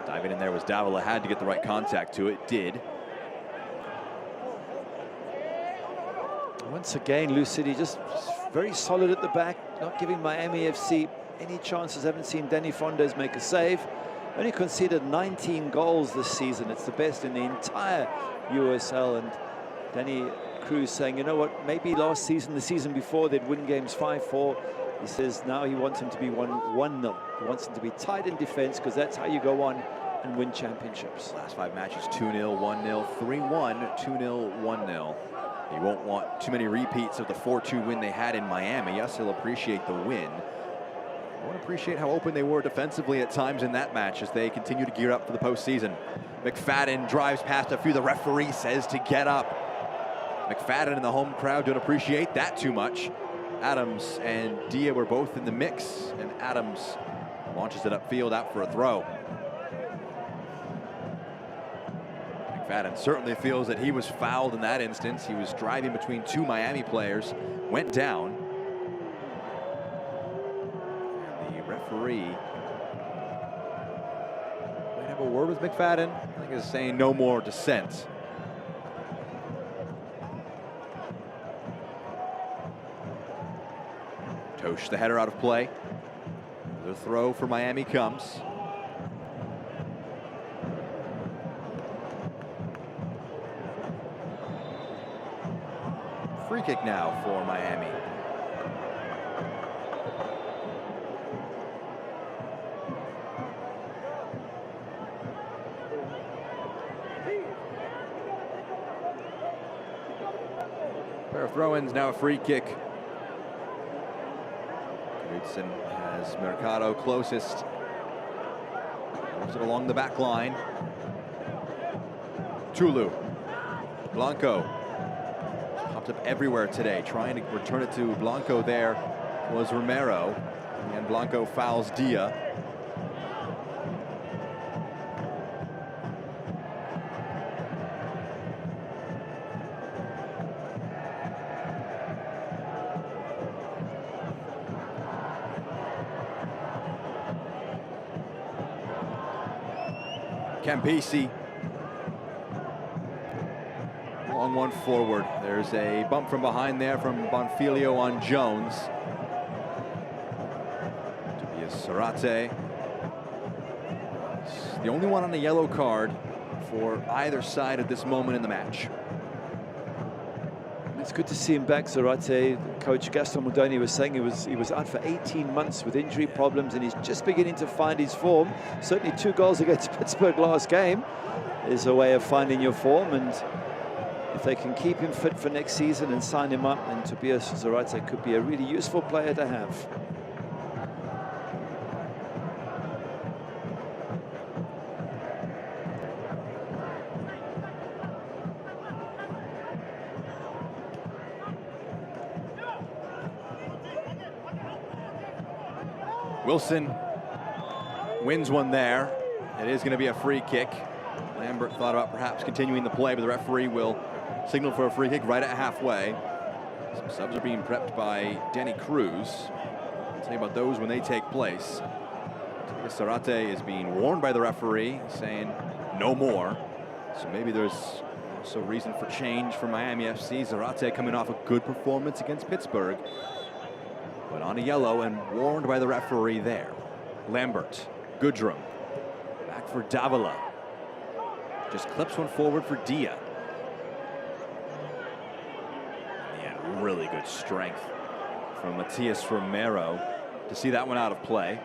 Diving in there was Davila, had to get the right contact to it, did. Once again, Lou City just very solid at the back, not giving Miami FC any chances. Haven't seen Danny Fondes make a save. Only conceded 19 goals this season. It's the best in the entire USL. And Danny Cruz saying, you know what, maybe last season, the season before, they'd win games 5-4. He says now he wants him to be 1-0. He wants him to be tight in defense, because that's how you go on and win championships. Last 5 matches, 2-0, 1-0, 3-1, 2-0, 1-0. He won't want too many repeats of the 4-2 win they had in Miami. Yes, he'll appreciate the win. I won't appreciate how open they were defensively at times in that match as they continue to gear up for the postseason. McFadden drives past a few. The referee says to get up. McFadden and the home crowd don't appreciate that too much. Adams and Dia were both in the mix, and Adams Launches it upfield, out for a throw. McFadden certainly feels that he was fouled in that instance. He was driving between two Miami players, went down. And the referee might have a word with McFadden. I think he's saying no more dissent. Tosh, the header out of play. The throw for Miami comes. Free kick now for Miami. Pair of throw-ins, now a free kick. Knudsen has Mercado closest. Moves it along the back line. Tulu. Blanco. Popped up everywhere today, trying to return it to Blanco. There was Romero. And Blanco fouls Dia. Campisi. Long one forward. There's a bump from behind there from Bonfilio on Jones. Tobias Zarate. It's the only one on a yellow card for either side at this moment in the match. It's good to see him back, Zarate. Coach Gaston Modoni was saying he was out for 18 months with injury problems, and he's just beginning to find his form. Certainly 2 goals against Pittsburgh last game is a way of finding your form, and if they can keep him fit for next season and sign him up, then Tobias Zarate could be a really useful player to have. Wilson wins one there. It is going to be a free kick. Lambert thought about perhaps continuing the play, but the referee will signal for a free kick right at halfway. Some subs are being prepped by Danny Cruz. I'll tell you about those when they take place. Zarate is being warned by the referee, saying no more. So maybe there's also reason for change for Miami FC. Zarate coming off a good performance against Pittsburgh, but on a yellow and warned by the referee there. Lambert, Goodrum, back for Davila. Just clips one forward for Dia. Yeah, really good strength from Matias Romero to see that one out of play.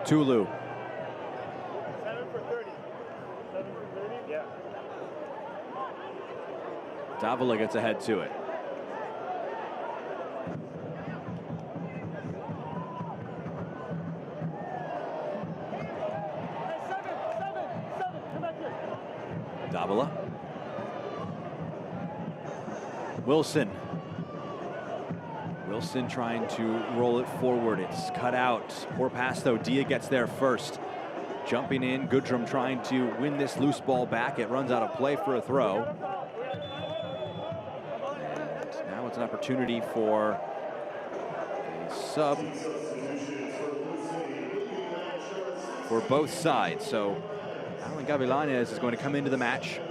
Tulu. 7 for 30. 7 for 30, yeah. Davila gets ahead to it. Davila. Wilson. Wilson trying to roll it forward. It's cut out. Poor pass though. Dia gets there first. Jumping in. Goodrum trying to win this loose ball back. It runs out of play for a throw. And now it's an opportunity for a sub for both sides. So Alan Gavilanes is going to come into the match.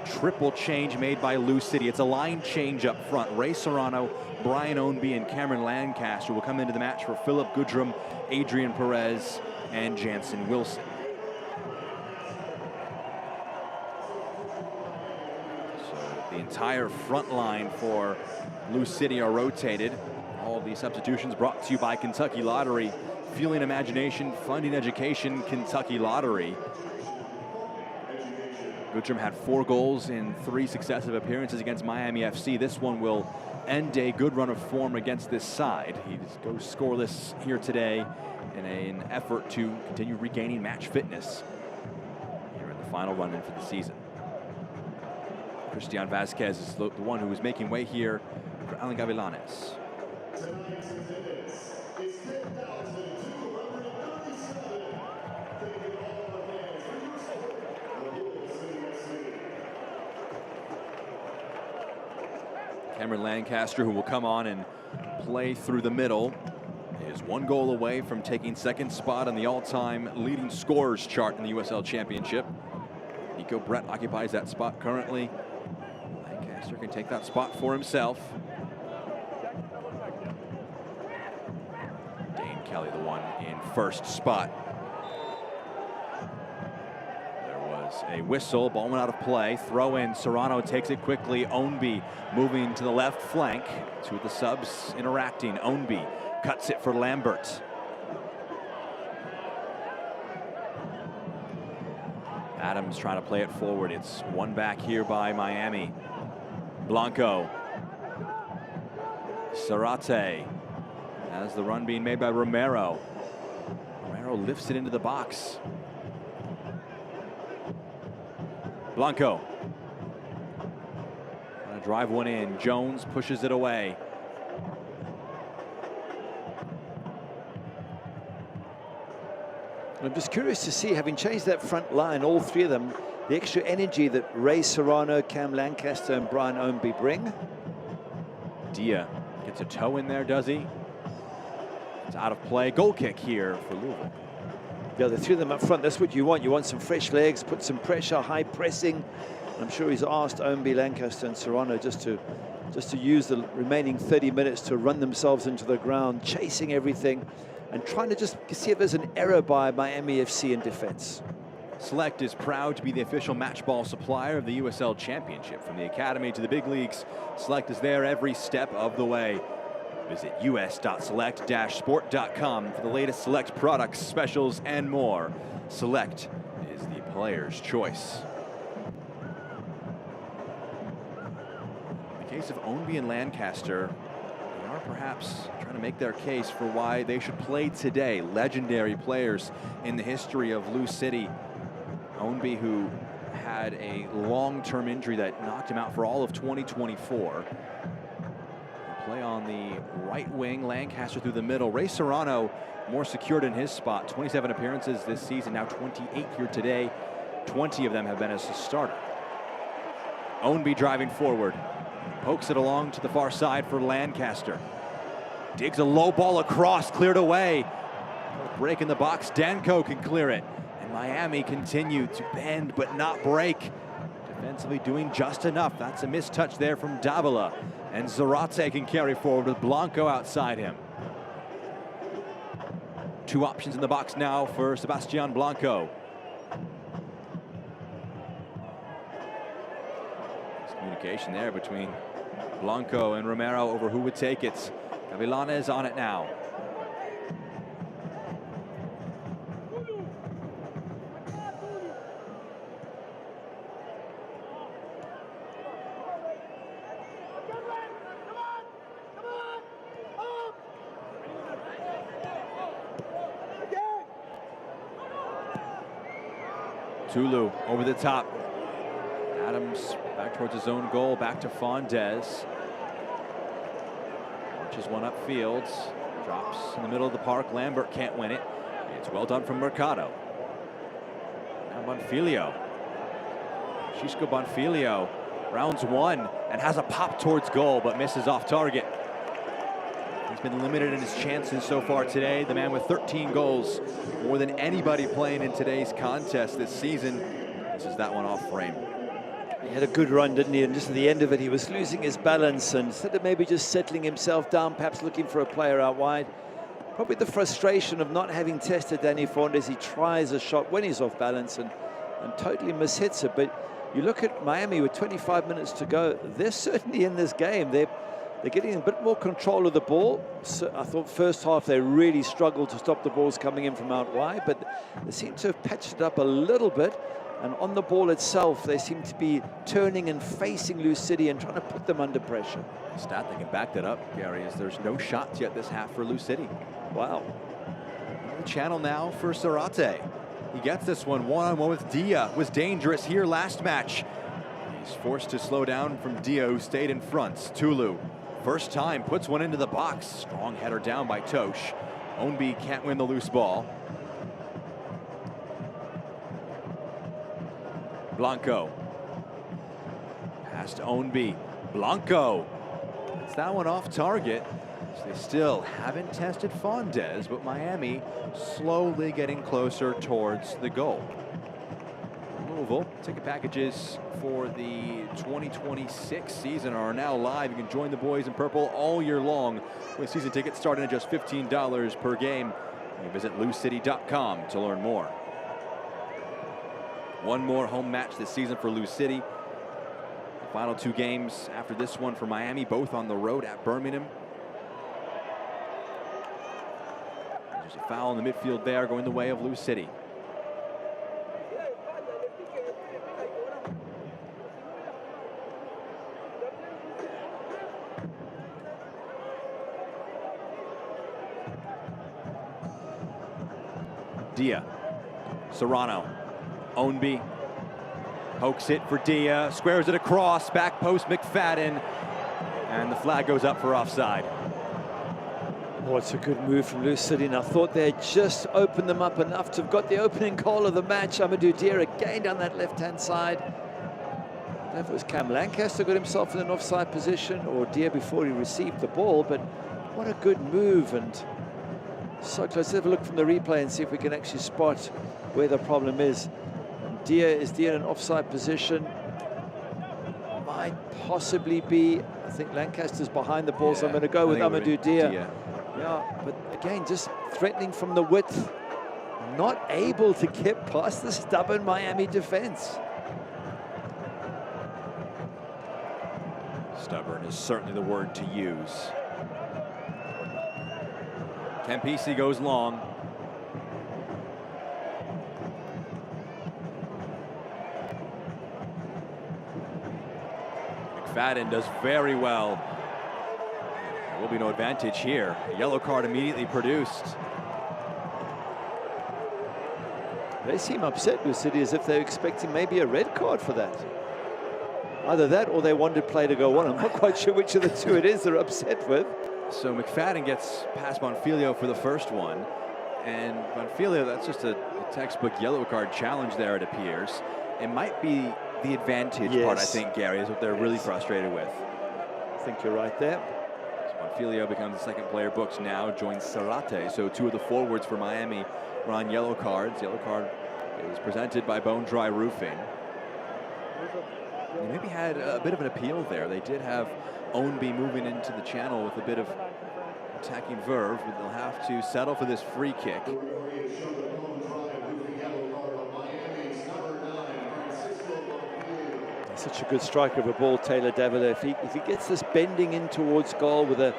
Triple change made by Lou City. It's a line change up front. Ray Serrano, Brian Ownby, and Cameron Lancaster will come into the match for Philip Goodrum, Adrian Perez, and Jansen Wilson. So the entire front line for Lou City are rotated. All of these substitutions brought to you by Kentucky Lottery. Fueling imagination, funding education, Kentucky Lottery. Goodrum had 4 goals in 3 successive appearances against Miami FC. This one will end a good run of form against this side. He goes scoreless here today in an effort to continue regaining match fitness here in the final run-in for the season. Christian Vasquez is the one who was making way here for Alan Gavilanes. Cameron Lancaster, who will come on and play through the middle, is 1 goal away from taking 2nd spot on the all-time leading scorers chart in the USL Championship. Nico Brett occupies that spot currently. Lancaster can take that spot for himself. Dane Kelly, the one in 1st spot. A whistle, ball went out of play. Throw in, Serrano takes it quickly. Ownby moving to the left flank. 2 of the subs interacting. Ownby cuts it for Lambert. Adams trying to play it forward. It's 1 back here by Miami. Blanco. Zarate. As the run being made by Romero. Romero lifts it into the box. Blanco. Gonna drive one in. Jones pushes it away. I'm just curious to see, having changed that front line, all 3 of them, the extra energy that Ray Serrano, Cam Lancaster, and Brian Ownby bring. Dia gets a toe in there, does he? It's out of play. Goal kick here for Louisville. Yeah, the 3 of them up front, that's what you want. You want some fresh legs, put some pressure, high pressing. I'm sure he's asked Ownby, Lancaster, and Serrano just to use the remaining 30 minutes to run themselves into the ground, chasing everything, and trying to just see if there's an error by Miami FC in defense. Select is proud to be the official match ball supplier of the USL Championship. From the Academy to the big leagues, Select is there every step of the way. Visit us.select-sport.com for the latest Select products, specials, and more. Select is the player's choice. In the case of Ownby and Lancaster, they are perhaps trying to make their case for why they should play today. Legendary players in the history of Lou City. Ownby, who had a long-term injury that knocked him out for all of 2024. Play on the right wing, Lancaster through the middle. Ray Serrano more secured in his spot. 27 appearances this season, now 28 here today. 20 of them have been as a starter. Ownby driving forward. Pokes it along to the far side for Lancaster. Digs a low ball across, cleared away. Break in the box, Danko can clear it. And Miami continue to bend but not break. Defensively doing just enough. That's a missed touch there from Davila. And Zarate can carry forward with Blanco outside him. 2 options in the box now for Sebastian Blanco. There's communication there between Blanco and Romero over who would take it. Gavilanes on it now. Tulu over the top. Adams back towards his own goal, back to Fondez. Launches one upfield, drops in the middle of the park. Lambert can't win it. It's well done from Mercado. Now Bonfilio. Xisco Bonfilio rounds 1 and has a pop towards goal, but misses off target. He's been limited in his chances so far today. The man with 13 goals, more than anybody playing in today's contest this season. This is that one off frame. He had a good run, didn't he? And just at the end of it, he was losing his balance, and instead of maybe just settling himself down, perhaps looking for a player out wide, probably the frustration of not having tested Danny Fondez. He tries a shot when he's off balance and totally mishits it. But you look at Miami with 25 minutes to go, they're certainly in this game. They're getting a bit more control of the ball. So I thought first half they really struggled to stop the balls coming in from out wide, but they seem to have patched it up a little bit. And on the ball itself, they seem to be turning and facing Lou City and trying to put them under pressure. Stat that can back that up, Gary, is there's no shots yet this half for Lou City. Wow. The channel now for Sarate. He gets this one-on-one with Dia. Was dangerous here last match. He's forced to slow down from Dia, who stayed in front. Tulu, first time, puts one into the box. Strong header down by Tosh. Ownby can't win the loose ball. Blanco. Pass to Ownby. Blanco. It's that one off target. So they still haven't tested Fondez, but Miami slowly getting closer towards the goal. Louisville ticket packages for the 2026 season are now live. You can join the boys in purple all year long with season tickets starting at just $15 per game. You can visit loucity.com to learn more. One more home match this season for Lou City. The final two games after this one for Miami, both on the road at Birmingham. There's a foul in the midfield there going the way of Lou City. Dia, Serrano, Ownby, pokes it for Dia, squares it across, back post McFadden, and the flag goes up for offside. Oh, it's a good move from Lou City, and I thought they had just opened them up enough to have got the opening goal of the match. Amadou Dia again down that left-hand side. I don't know if it was Cam Lancaster got himself in an offside position or Dia before he received the ball, but what a good move, and so close. Let's have a look from the replay and see if we can actually spot where the problem is. Is Dia in an offside position? Might possibly be. I think Lancaster's behind the ball, so I'm going to go with Amadou Dia. Yeah, but again, just threatening from the width. Not able to get past the stubborn Miami defense. Stubborn is certainly the word to use. Campisi goes long. McFadden does very well. There will be no advantage here. A yellow card immediately produced. They seem upset with City, as if they're expecting maybe a red card for that. Either that or they wanted play to go on. I'm not quite sure which of the two it is they're upset with. So McFadden gets past Bonfilio for the first one. And Bonfilio, that's just a textbook yellow card challenge there, it appears. It might be the advantage part, I think, Gary, is what they're really frustrated with. I think you're right there. So Bonfilio becomes the second player booked now, joins Sarate. So two of the forwards for Miami were on yellow cards. Yellow card is presented by Bone Dry Roofing. They maybe had a bit of an appeal there. They did have Ownby moving into the channel with a bit of attacking verve, but they'll have to settle for this free kick. Such a good striker of a ball, Taylor Davila. If he gets this bending in towards goal with a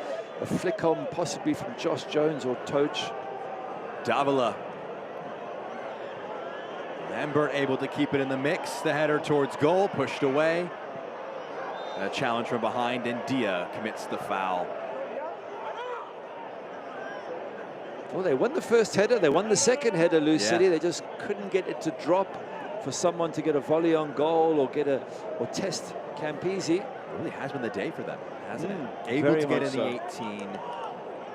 flick on possibly from Josh Jones or Toch. Davila. Lambert able to keep it in the mix. The header towards goal, pushed away. A challenge from behind, and Dia commits the foul. Well, they won the first header, they won the second header, Lou City. They just couldn't get it to drop for someone to get a volley on goal or test Campisi. It really has been the day for them, hasn't it? Able to get in the 18,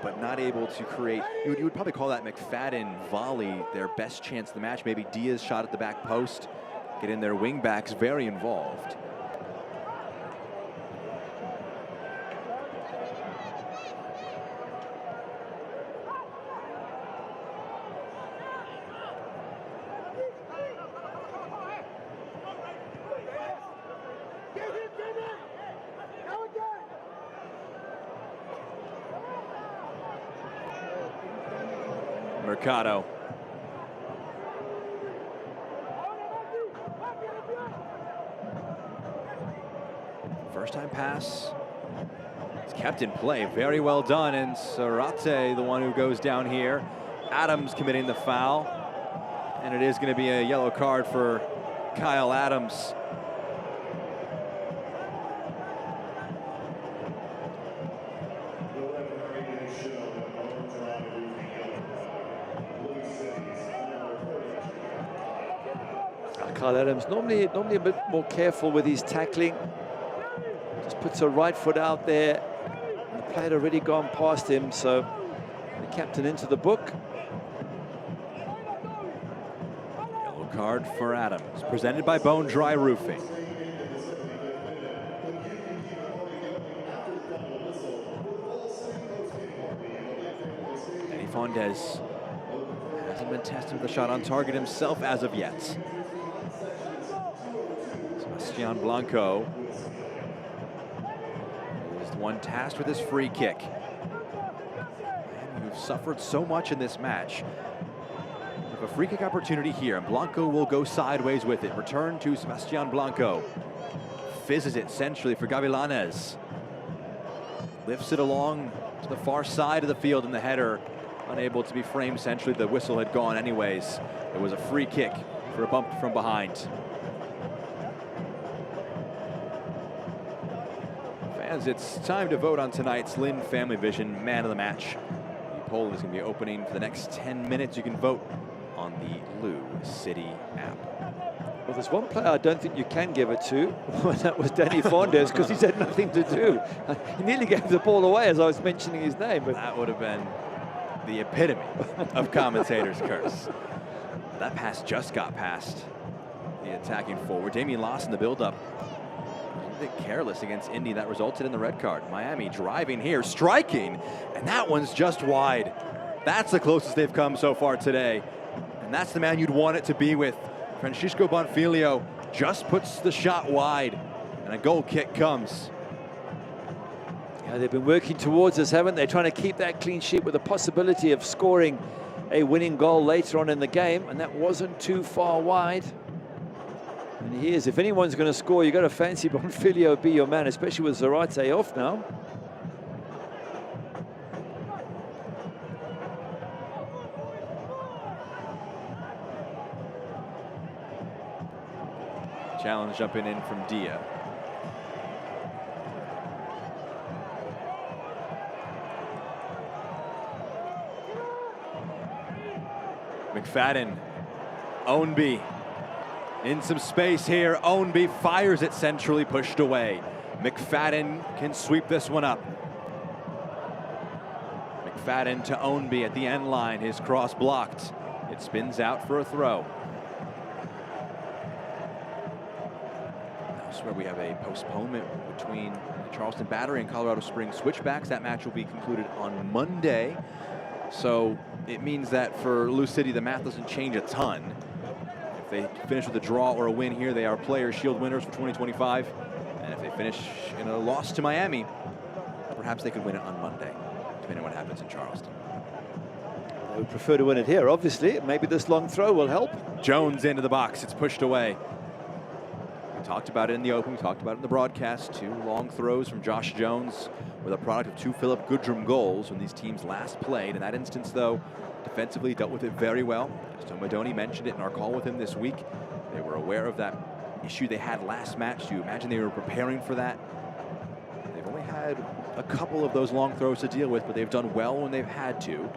but not able to create. You would probably call that McFadden volley their best chance of the match. Maybe Diaz shot at the back post. Get in their wing backs, very involved. Mercado. First time pass. It's kept in play. Very well done. And Sarate, the one who goes down here. Adams committing the foul. And it is going to be a yellow card for Kyle Adams. Kyle Adams normally a bit more careful with his tackling. Just puts a right foot out there. The player had already gone past him, so the captain into the book. Yellow card for Adams, presented by Bone Dry Roofing. Danny Fondes hasn't been tested with a shot on target himself as of yet. Sebastian Blanco is the one tasked with his free kick. Who've suffered so much in this match. We have a free kick opportunity here, and Blanco will go sideways with it. Return to Sebastian Blanco. Fizzes it centrally for Gavilanes. Lifts it along to the far side of the field in the header. Unable to be framed centrally. The whistle had gone anyways. It was a free kick for a bump from behind. Fans, it's time to vote on tonight's Lynn Family Vision Man of the Match. The poll is going to be opening for the next 10 minutes. You can vote on the Lou City app. Well, there's one player I don't think you can give it to, and that was Danny Fondes, because he's had nothing to do. He nearly gave the ball away as I was mentioning his name. But that would have been the epitome of commentator's curse. That pass just got past the attacking forward. Damian Lawson, the build-up, a bit careless against Indy. That resulted in the red card. Miami driving here, striking, and that one's just wide. That's the closest they've come so far today, and that's the man you'd want it to be with. Francisco Bonfilio just puts the shot wide, and a goal kick comes. Yeah, they've been working towards us, haven't they? Trying to keep that clean sheet with the possibility of scoring a winning goal later on in the game, and that wasn't too far wide. And he is. If anyone's going to score, you've got to fancy Bonfilio be your man, especially with Zarate off now. Challenge jumping in from Dia. McFadden, Ownby in some space here. Ownby fires it centrally, pushed away. McFadden can sweep this one up. McFadden to Ownby at the end line. His cross blocked. It spins out for a throw. Where we have a postponement between the Charleston Battery and Colorado Springs Switchbacks. That match will be concluded on Monday. So it means that for Lou City, the math doesn't change a ton. If they finish with a draw or a win here, they are Players' Shield winners for 2025. And if they finish in a loss to Miami, perhaps they could win it on Monday, depending on what happens in Charleston. I would prefer to win it here, obviously. Maybe this long throw will help. Jones into the box. It's pushed away. We talked about it in the open, we talked about it in the broadcast. 2 long throws from Josh Jones were the product of 2 Philip Goodrum goals when these teams last played. In that instance, though, defensively dealt with it very well. So Madoni mentioned it in our call with him this week. They were aware of that issue they had last match. Do you imagine they were preparing for that? They've only had a couple of those long throws to deal with, but they've done well when they've had to.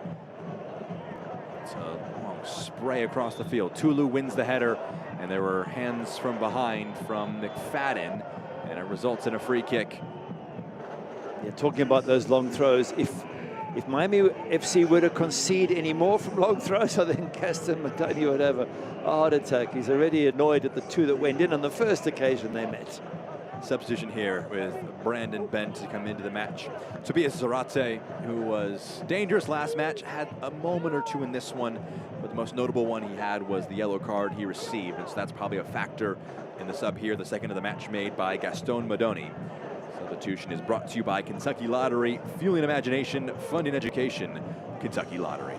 It's a long spray across the field. Tulu wins the header, and there were hands from behind from McFadden, and it results in a free kick. Yeah, talking about those long throws, if Miami FC were to concede any more from long throws, I think Gaston Madoni would have a heart attack. He's already annoyed at the 2 that went in on the first occasion they met. Substitution here with Brandon Bent to come into the match. Tobias Zarate, who was dangerous last match, had a moment or 2 in this one, but the most notable one he had was the yellow card he received, and so that's probably a factor in the sub here, the second of the match made by Gaston Madoni. Substitution is brought to you by Kentucky Lottery, fueling imagination, funding education. Kentucky Lottery.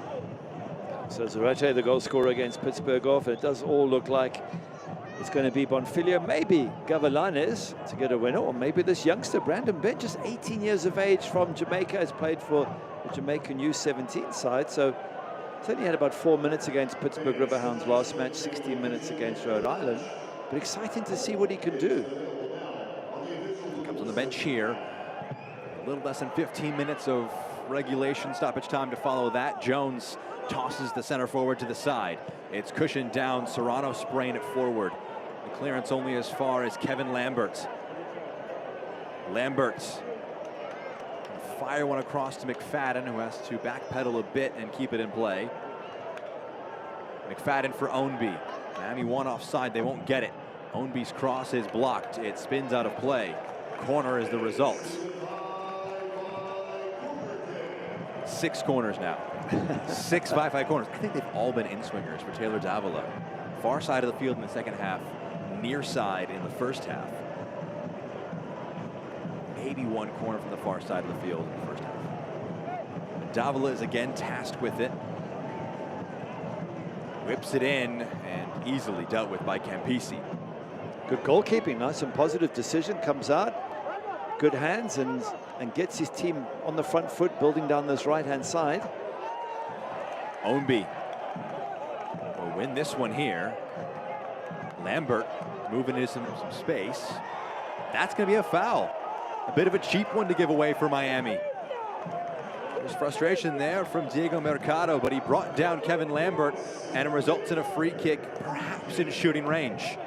So Zarate, the goal scorer against Pittsburgh off, and it does all look like it's going to be Bonfilio, maybe Gavilanes to get a winner, or maybe this youngster, Brandon Bent, just 18 years of age from Jamaica, has played for the Jamaican U17 side. So he's only had about 4 minutes against Pittsburgh Riverhounds last match, 16 minutes against Rhode Island. but exciting to see what he can do. Comes on the bench here. A little less than 15 minutes of regulation stoppage time to follow that. Jones tosses the center forward to the side. It's cushioned down. Serrano spraying it forward. The clearance only as far as Kevin Lambert. Lambert fire one across to McFadden, who has to backpedal a bit and keep it in play. McFadden for Ownby. Miami one offside, they won't get it. Ownby's cross is blocked. It spins out of play. Corner is the result. 6 corners now. 6 5-5 corners. I think they've all been in-swingers for Taylor Davila. Far side of the field in the second half, near side in the first half. Maybe one corner from the far side of the field in the first half. Davila is again tasked with it. Whips it in and easily dealt with by Campisi. Good goalkeeping, nice and positive decision, comes out. Good hands and gets his team on the front foot, building down this right-hand side. Ownby will win this one here. Lambert moving into some space. That's going to be a foul. A bit of a cheap one to give away for Miami. There's frustration there from Diego Mercado, but he brought down Kevin Lambert, and it results in a free kick, perhaps in shooting range.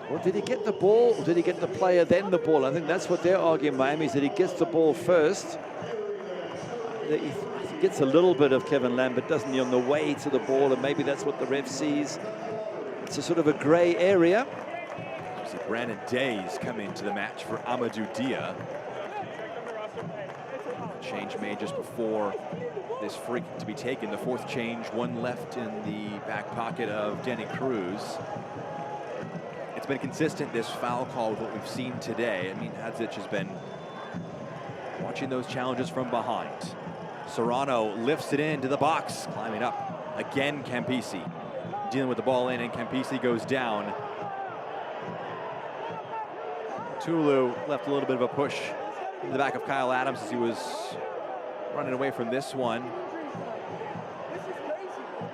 Well, did he get the ball, or did he get the player, then the ball? I think that's what they're arguing, Miami, is that he gets the ball first. He gets a little bit of Kevin Lambert, doesn't he, on the way to the ball, and maybe that's what the ref sees. It's a sort of a gray area. You see Brandon Days come into the match for Amadou Dia. Change made just before this free kick to be taken. The fourth change, one left in the back pocket of Danny Cruz. It's been consistent, this foul call, with what we've seen today. I mean, Hadzic has been watching those challenges from behind. Serrano lifts it into the box, climbing up. Again, Campisi dealing with the ball in, and Campisi goes down. Tulu left a little bit of a push in the back of Kyle Adams as he was running away from this one.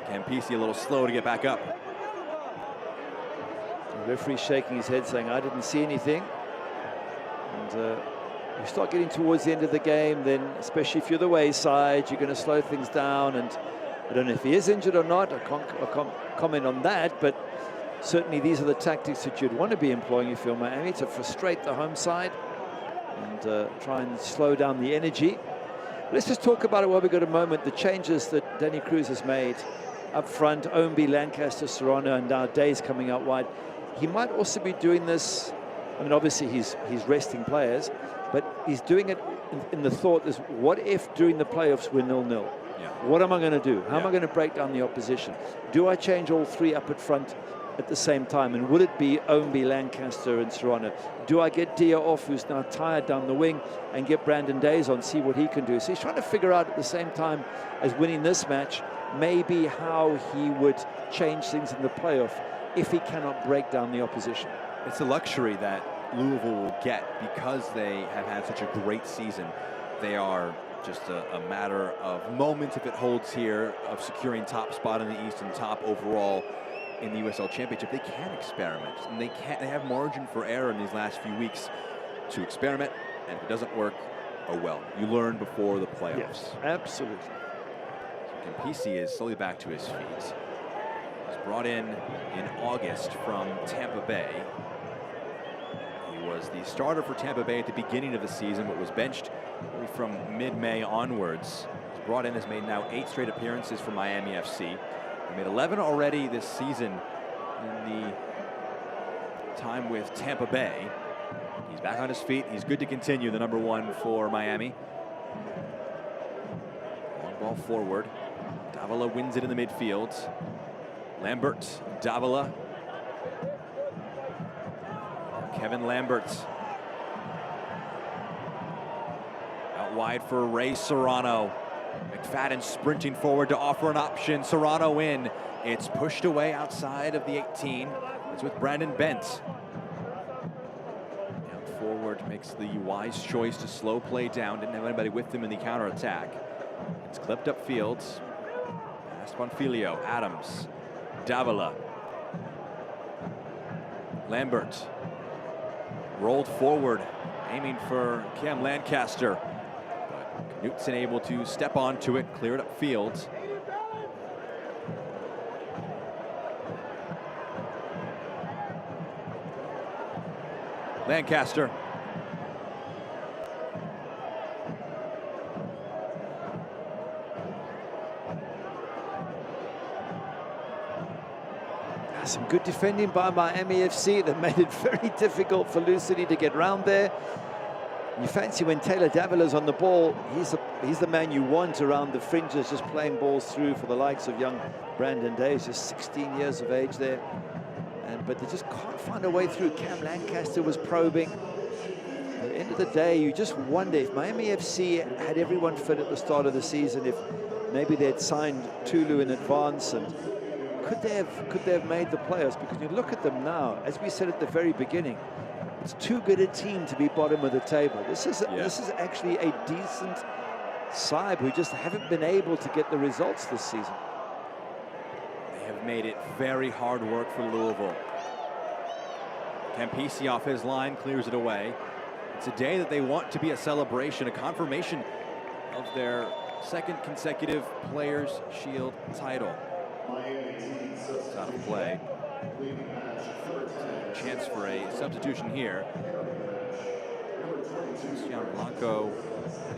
Campisi a little slow to get back up. The referee shaking his head saying, I didn't see anything. And you start getting towards the end of the game, then especially if you're the away side, you're going to slow things down. And I don't know if he is injured or not. I can't comment on that, but certainly these are the tactics that you'd want to be employing if you're Miami, to frustrate the home side and try and slow down the energy. Let's just talk about it while we've got a moment. The changes that Danny Cruz has made up front, Ownby, Lancaster, Serrano, and now Days coming out wide. He might also be doing this, I mean, obviously he's resting players, but he's doing it in the thought is, what if during the playoffs we're 0-0? Yeah. What am I going to do? How am I going to break down the opposition? Do I change all 3 up at front at the same time? And would it be Ownby, Lancaster, and Serrano? Do I get Dia off, who's now tired down the wing, and get Brandon Days on, see what he can do? So he's trying to figure out at the same time as winning this match, maybe how he would change things in the playoff if he cannot break down the opposition. It's a luxury that Louisville will get because they have had such a great season. They are just a matter of moments, if it holds here, of securing top spot in the East and top overall in the USL Championship. They can experiment, and they have margin for error in these last few weeks to experiment, and if it doesn't work, oh well. You learn before the playoffs. Yes, absolutely. Campisi is slowly back to his feet. He was brought in August from Tampa Bay. He was the starter for Tampa Bay at the beginning of the season, but was benched from mid-May onwards. He was brought in, has made now 8 straight appearances for Miami FC. He made 11 already this season in the time with Tampa Bay. He's back on his feet. He's good to continue, the number 1 for Miami. Long ball forward. Davila wins it in the midfield. Lambert, Davila. Kevin Lambert. Out wide for Ray Serrano. McFadden sprinting forward to offer an option. Serrano in. It's pushed away outside of the 18. It's with Brandon Bent. Out forward makes the wise choice to slow play down. Didn't have anybody with him in the counterattack. It's clipped up fields. Past Bonfilio. Adams. Davila. Lambert rolled forward, aiming for Cam Lancaster. But Knutson able to step onto it, clear it up field. Lancaster. Some good defending by Miami FC that made it very difficult for Lou City to get round there. You fancy when Taylor Davila's on the ball, he's the man you want around the fringes, just playing balls through for the likes of young Brandon Days, just 16 years of age there. But they just can't find a way through. Cam Lancaster was probing. At the end of the day, you just wonder if Miami FC had everyone fit at the start of the season, if maybe they'd signed Tulu in advance, and could they have made the playoffs? Because you look at them now, as we said at the very beginning, it's too good a team to be bottom of the table. This is actually a decent side who just haven't been able to get the results this season. They have made it very hard work for Louisville. Campisi off his line, clears it away. It's a day that they want to be a celebration, a confirmation of their second consecutive Players' Shield title. It's out of play. Chance for a substitution here. Cristian Blanco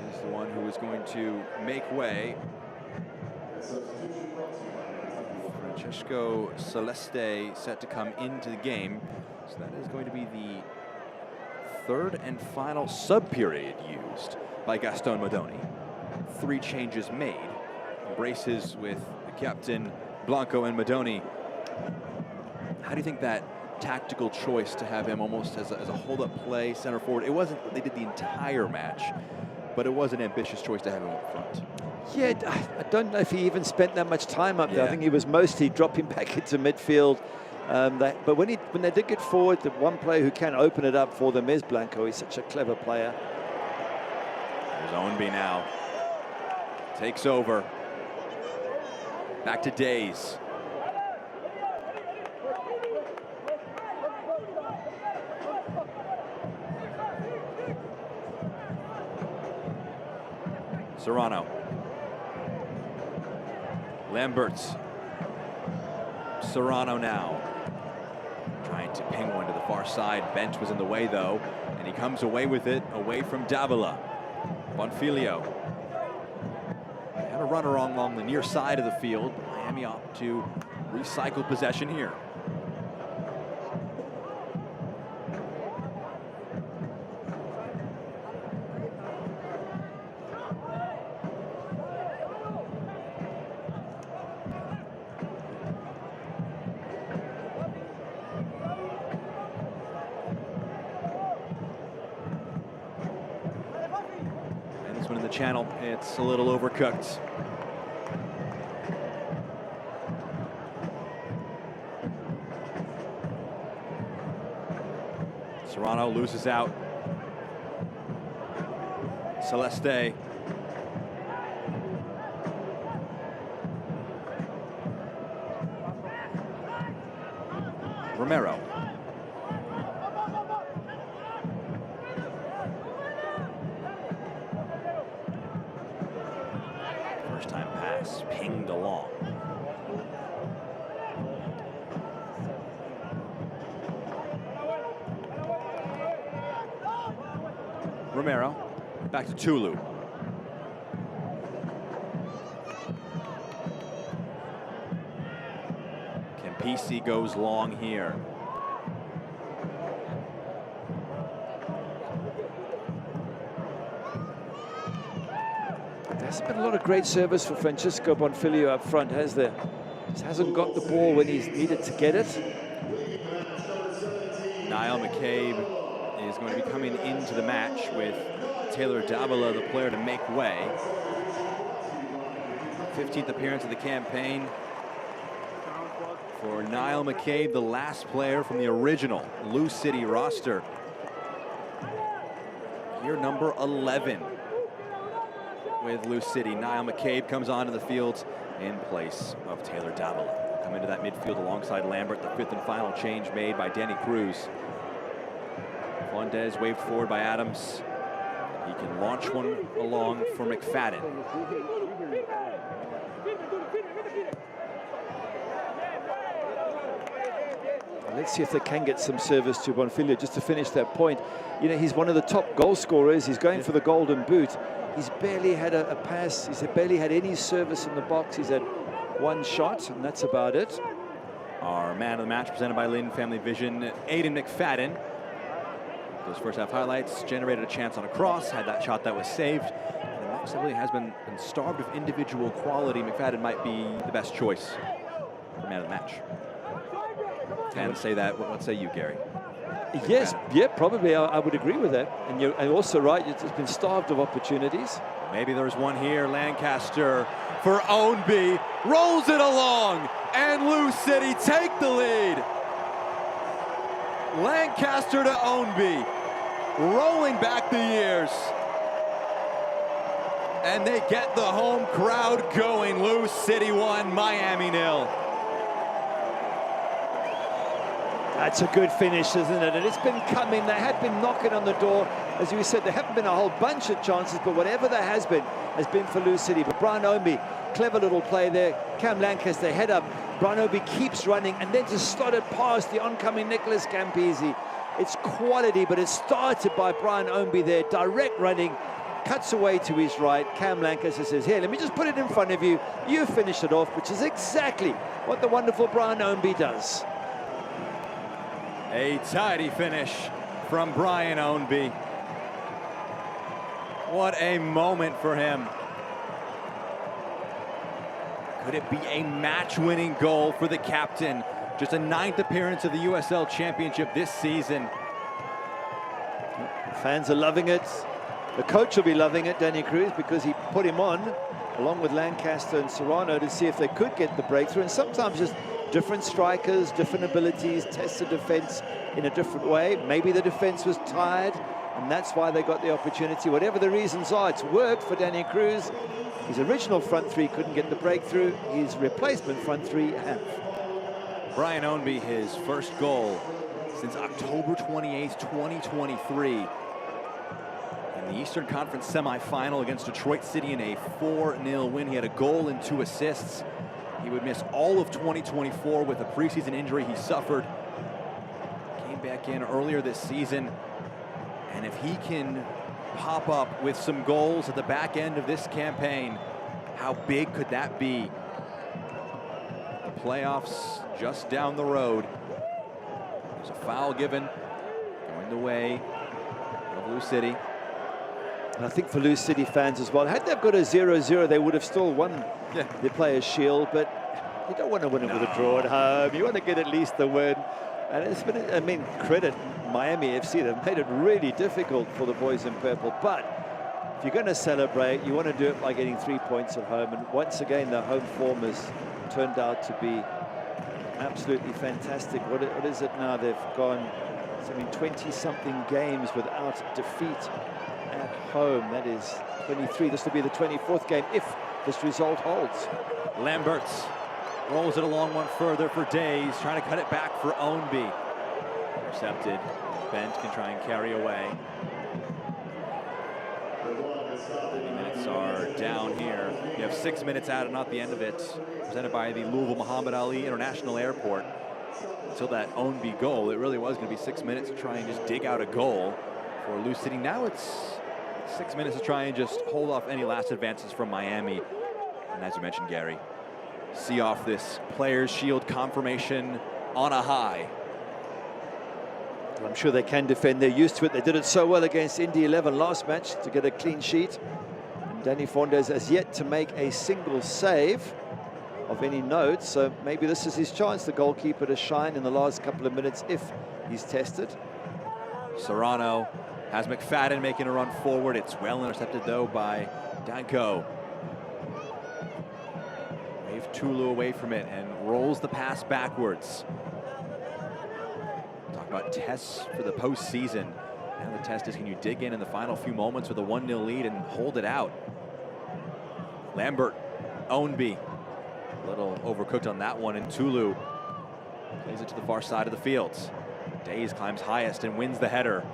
is the one who is going to make way. Francesco Celeste set to come into the game. So that is going to be the third and final sub-period used by Gaston Modoni. 3 changes made. Braces with the captain Blanco and Modoni. How do you think that tactical choice to have him almost as a hold-up play center forward? It wasn't that they did the entire match, but it was an ambitious choice to have him up front. Yeah, I don't know if he even spent that much time up there. I think he was mostly dropping back into midfield. But when they did get forward, the one player who can open it up for them is Blanco. He's such a clever player. There's Ownby now. Takes over. Back to Days. Serrano. Lamberts. Serrano now. Trying to ping one to the far side. Bent was in the way though, and he comes away with it, away from Davila. Bonfilio. Had a runner along the near side of the field. Miami opt to recycle possession here. Channel, it's a little overcooked. Serrano loses out. Celeste. Romero. First time pass pinged along. Romero back to Tulu. Campisi goes long here. There's been a lot of great service for Francisco Bonfilio up front, has there? Just hasn't got the ball when he's needed to get it. Niall McCabe is going to be coming into the match with Taylor Davila, the player to make way. 15th appearance of the campaign for Niall McCabe, the last player from the original Lou City roster. Year number 11 with Lou City. Niall McCabe comes onto the field in place of Taylor Davila. come into that midfield alongside Lambert, the 5th and final change made by Danny Cruz. Fondez waved forward by Adams. He can launch one along for McFadden. Let's see if they can get some service to Bonfiglio just to finish that point. You know, he's one of the top goal scorers. He's going for the golden boot. He's barely had a pass. He's barely had any service in the box. He's had one shot, and that's about it. Our man of the match presented by Lynn Family Vision, Aiden McFadden. Those first half highlights generated a chance on a cross, had that shot that was saved. And the match really has been starved of individual quality. McFadden might be the best choice for man of the match. And say that, what say you, Gary? Yes, yeah, probably I would agree with that. And you're also right, it's been starved of opportunities. Maybe there's one here. Lancaster for Ownby, rolls it along, and Lou City take the lead. Lancaster to Ownby, rolling back the years. And they get the home crowd going. Lou City 1, Miami 0. That's a good finish, isn't it? And it's been coming. They had been knocking on the door. As you said, there haven't been a whole bunch of chances, but whatever there has been for Lou City. But Brian Ownby, clever little play there. Cam Lancaster, head up. Brian Ownby keeps running and then just slotted past the oncoming Nicholas Campisi. It's quality, but it started by Brian Ownby there. Direct running, cuts away to his right. Cam Lancaster says, here, let me just put it in front of you. You finish it off, which is exactly what the wonderful Brian Ownby does. A tidy finish from Brian Ownby. What a moment for him. Could it be a match-winning goal for the captain? Just a 9th appearance of the USL Championship this season. Fans are loving it. The coach will be loving it, Danny Cruz, because he put him on, along with Lancaster and Serrano, to see if they could get the breakthrough. And sometimes just different strikers, different abilities, test the defense in a different way. Maybe the defense was tired, and that's why they got the opportunity. Whatever the reasons are, it's worked for Danny Cruz. His original front three couldn't get the breakthrough. His replacement front three have. Brian Ownby, his first goal since October 28th, 2023. In the Eastern Conference semifinal against Detroit City in a 4-0 win. He had a goal and 2 assists. He would miss all of 2024 with a preseason injury he suffered. Came back in earlier this season. And if he can pop up with some goals at the back end of this campaign, how big could that be? The playoffs just down the road. There's a foul given, going the way of Lou City. And I think for Lou City fans as well, had they got a 0-0, they would have still won the Players' Shield, but you don't want to win it with a draw at home. You want to get at least the win. And it's been, I mean, credit Miami FC. They've made it really difficult for the boys in purple. But if you're going to celebrate, you want to do it by getting 3 points at home. And once again, the home form has turned out to be absolutely fantastic. What is it now? They've gone, 20-something games without defeat at home. That is 23. This will be the 24th game if this result holds. Lamberts rolls it along one further for Days, trying to cut it back for Ownby. Intercepted. Bent can try and carry away. 90 minutes are down here. You have 6 minutes out and not the end of it. Presented by the Louisville Muhammad Ali International Airport. Until that Ownby goal, it really was going to be 6 minutes to try and just dig out a goal for Lou City. Now it's 6 minutes to try and just hold off any last advances from Miami. And as you mentioned, Gary, see off this Players' Shield confirmation on a high. Well, I'm sure they can defend. They're used to it. They did it so well against Indy 11 last match to get a clean sheet. And Danny Fondez has yet to make a single save of any note. So maybe this is his chance, the goalkeeper, to shine in the last couple of minutes if he's tested. Serrano has McFadden making a run forward. It's well intercepted, though, by Danko. Wave Tulu away from it and rolls the pass backwards. Talk about tests for the postseason. Now the test is, can you dig in the final few moments with a 1-0 lead and hold it out? Lambert, Ownby. A little overcooked on that one, and Tulu plays it to the far side of the field. Days climbs highest and wins the header.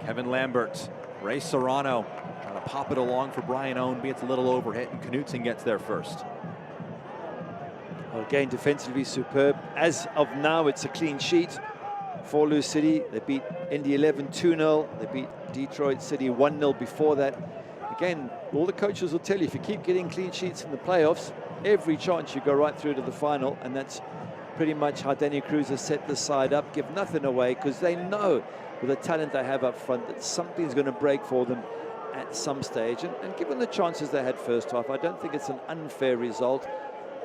Kevin Lambert, Ray Serrano trying to pop it along for Brian Ownby. It's a little overhit, and Knutson gets there first. Well, again, defensively superb. As of now, it's a clean sheet for Lou City. They beat Indy 11 2-0. They beat Detroit City 1-0 before that. Again, all the coaches will tell you, if you keep getting clean sheets in the playoffs, every chance you go right through to the final, and that's pretty much how Danny Cruz has set this side up. Give nothing away, because they know with the talent they have up front that something's going to break for them at some stage. And given the chances they had first half, I don't think it's an unfair result.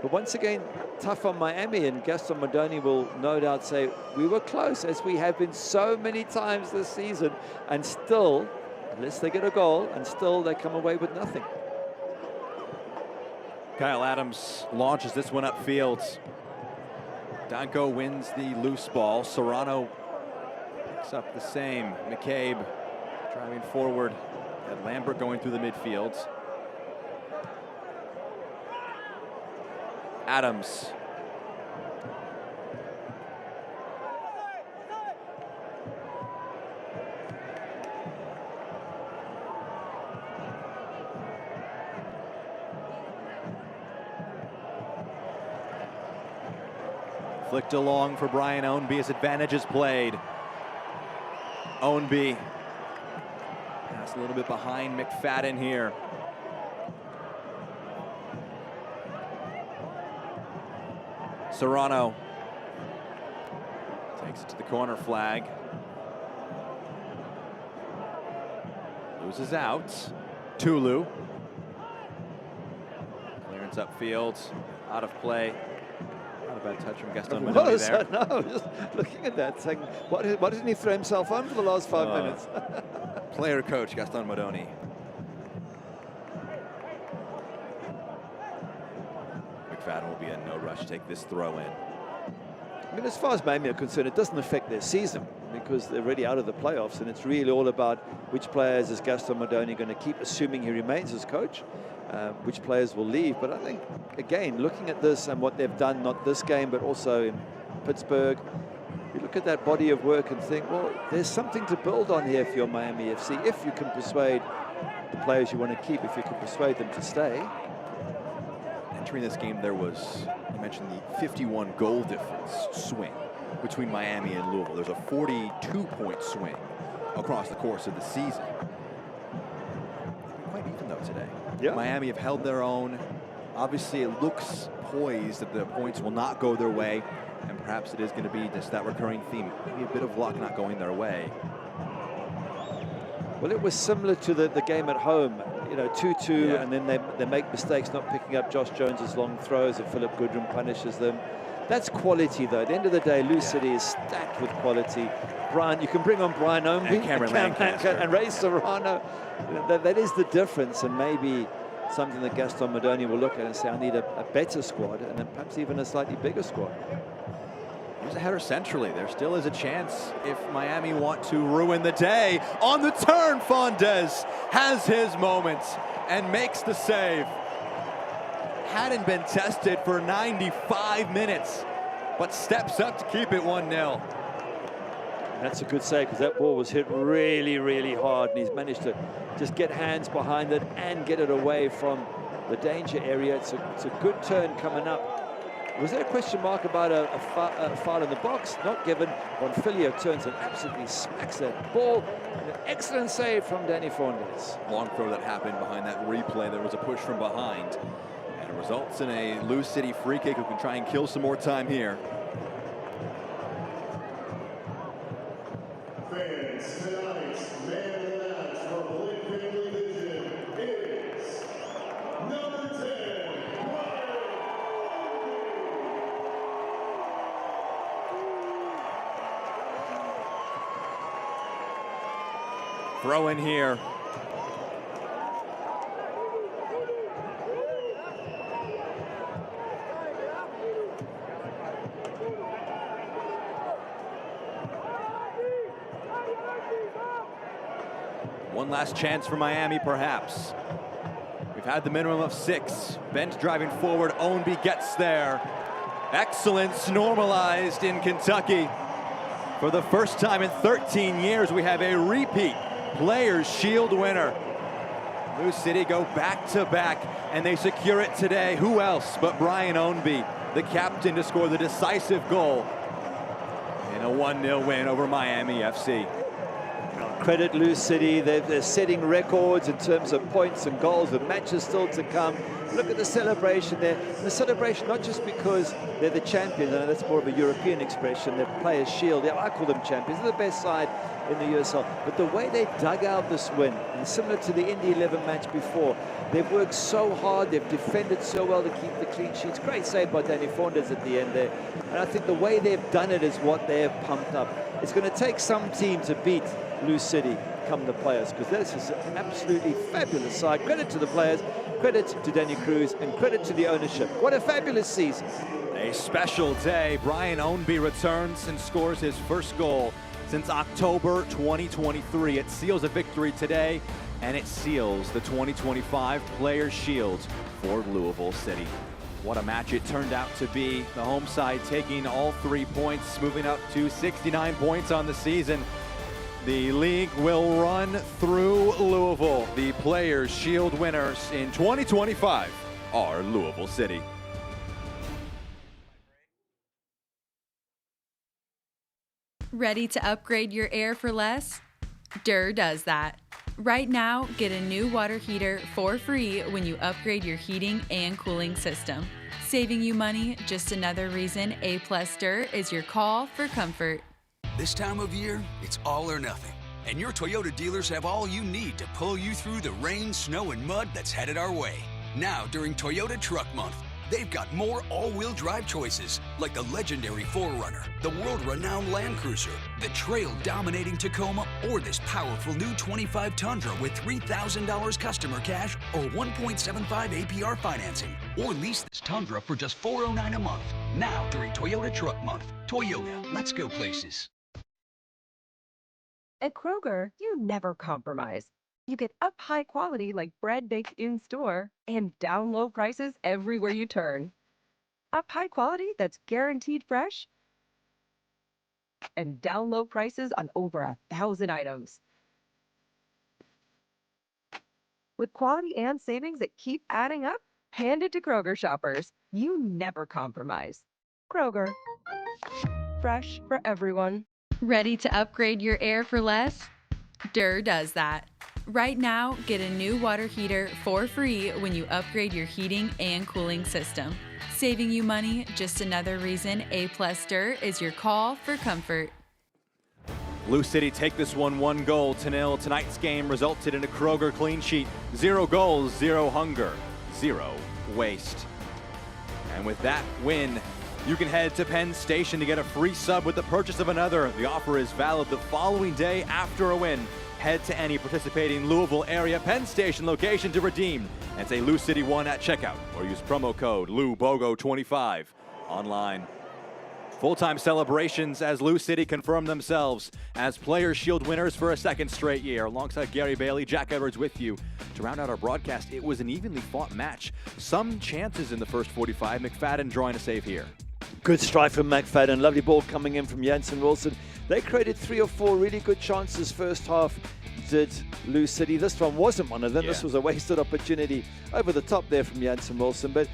But once again, tough on Miami, and Gaston Modoni will no doubt say, we were close, as we have been so many times this season, and still, unless they get a goal, and still they come away with nothing. Kyle Adams launches this one upfield. Danko wins the loose ball. Serrano picks up the same. McCabe driving forward. And Lambert going through the midfield. Adams. Flicked along for Brian Ownby as advantage is played. Ownby. Pass a little bit behind McFadden here. Serrano takes it to the corner flag. Loses out. Tulu. Clearance upfield. Out of play. Not a bad touch from Gaston Modoni there. No, just looking at that, saying, why didn't he throw himself on for the last 5 minutes? Player coach Gaston Modoni. McFadden will be in no rush to take this throw in. I mean, as far as Miami are concerned, it doesn't affect their season because they're already out of the playoffs, and it's really all about which players is Gaston Modoni going to keep, assuming he remains as coach, which players will leave. But I think, again, looking at this and what they've done, not this game, but also in Pittsburgh, you look at that body of work and think, well, there's something to build on here for your Miami FC if you can persuade the players you want to keep, if you can persuade them to stay. Entering this game, there was, you mentioned the 51 goal difference swing between Miami and Louisville. There's a 42-point swing across the course of the season. Quite even though today. Yeah. Miami have held their own. Obviously, it looks poised that the points will not go their way, and perhaps it is going to be just that recurring theme. Maybe a bit of luck not going their way. Well, it was similar to the game at home, you know, 2-2, yeah. And then they make mistakes not picking up Josh Jones's long throws, and Philip Goodrum punishes them. That's quality, though. At the end of the day, Lou City is stacked with quality. Brian, you can bring on Brian Ownby and Cameron Lancaster and Ray Serrano. You know, that is the difference, and maybe something that Gaston Modoni will look at and say, I need a better squad, and then perhaps even a slightly bigger squad. Here's a header centrally. There still is a chance if Miami want to ruin the day. On the turn, Fondes has his moment and makes the save. Hadn't been tested for 95 minutes, but steps up to keep it 1-0. That's a good save, because that ball was hit really, really hard, and he's managed to just get hands behind it and get it away from the danger area. It's a good turn coming up. Was there a question mark about a foul in the box? Not given. Bonfilio turns and absolutely smacks that ball. And an excellent save from Danny Fondes. Long throw that happened behind that replay. There was a push from behind. And it results in a Lou City free kick who can try and kill some more time here. Fans, tonight's man of the match for Blake Family Vision is number 10, Throw in here. One last chance for Miami, perhaps. We've had the minimum of 6. Bent driving forward, Ownby gets there. Excellence normalized in Kentucky. For the first time in 13 years, we have a repeat Players' Shield winner. Lou City go back-to-back, and they secure it today. Who else but Brian Ownby, the captain, to score the decisive goal in a 1-0 win over Miami FC. Credit Lou City, they're setting records in terms of points and goals, with matches still to come. Look at the celebration there. The celebration, not just because they're the champions, and that's more of a European expression, they're Players' Shield. Yeah, I call them champions. They're the best side in the USL. But the way they dug out this win, and similar to the Indy 11 match before, they've worked so hard, they've defended so well to keep the clean sheets. Great save by Danny Fonders at the end there. And I think the way they've done it is what they have pumped up. It's going to take some team to beat Lou City come the players, because this is an absolutely fabulous side. Credit to the players, credit to Danny Cruz, and credit to the ownership. What a fabulous season. A special day. Brian Ownby returns and scores his first goal since October 2023. It seals a victory today, and it seals the 2025 Players' Shield for Louisville City. What a match it turned out to be. The home side taking all 3 points, moving up to 69 points on the season. The league will run through Louisville. The Players' Shield winners in 2025 are Louisville City. Ready to upgrade your air for less? Durr does that. Right now, get a new water heater for free when you upgrade your heating and cooling system. Saving you money, just another reason A+ Durr is your call for comfort. This time of year, it's all or nothing. And your Toyota dealers have all you need to pull you through the rain, snow, and mud that's headed our way. Now, during Toyota Truck Month, they've got more all-wheel drive choices, like the legendary 4Runner, the world-renowned Land Cruiser, the trail-dominating Tacoma, or this powerful new 25 Tundra with $3,000 customer cash or 1.75 APR financing. Or lease this Tundra for just $409 a month. Now, during Toyota Truck Month. Toyota, let's go places. At Kroger, you never compromise. You get up high quality like bread baked in store and down low prices everywhere you turn. Up high quality that's guaranteed fresh and down low prices on over 1,000 items. With quality and savings that keep adding up, hand it to Kroger shoppers. You never compromise. Kroger. Fresh for everyone. Ready to upgrade your air for less? Durr does that. Right now, get a new water heater for free when you upgrade your heating and cooling system. Saving you money, just another reason A+ Durr is your call for comfort. Lou City take this one 1-0. Tonight's game resulted in a Kroger clean sheet. 0 goals, 0 hunger, 0 waste. And with that win, you can head to Penn Station to get a free sub with the purchase of another. The offer is valid the following day after a win. Head to any participating Louisville area Penn Station location to redeem and say Lou City won at checkout, or use promo code LouBogo25 online. Full-time celebrations as Lou City confirm themselves as Players' Shield winners for a second straight year. Alongside Gary Bailey, Jack Edwards with you. To round out our broadcast, it was an evenly fought match. Some chances in the first 45, McFadden drawing a save here. Good strike from McFadden. Lovely ball coming in from Jansen Wilson. They created 3 or 4 really good chances first half, did Lou City. This one wasn't one of them. Yeah. This was a wasted opportunity over the top there from Jansen Wilson. But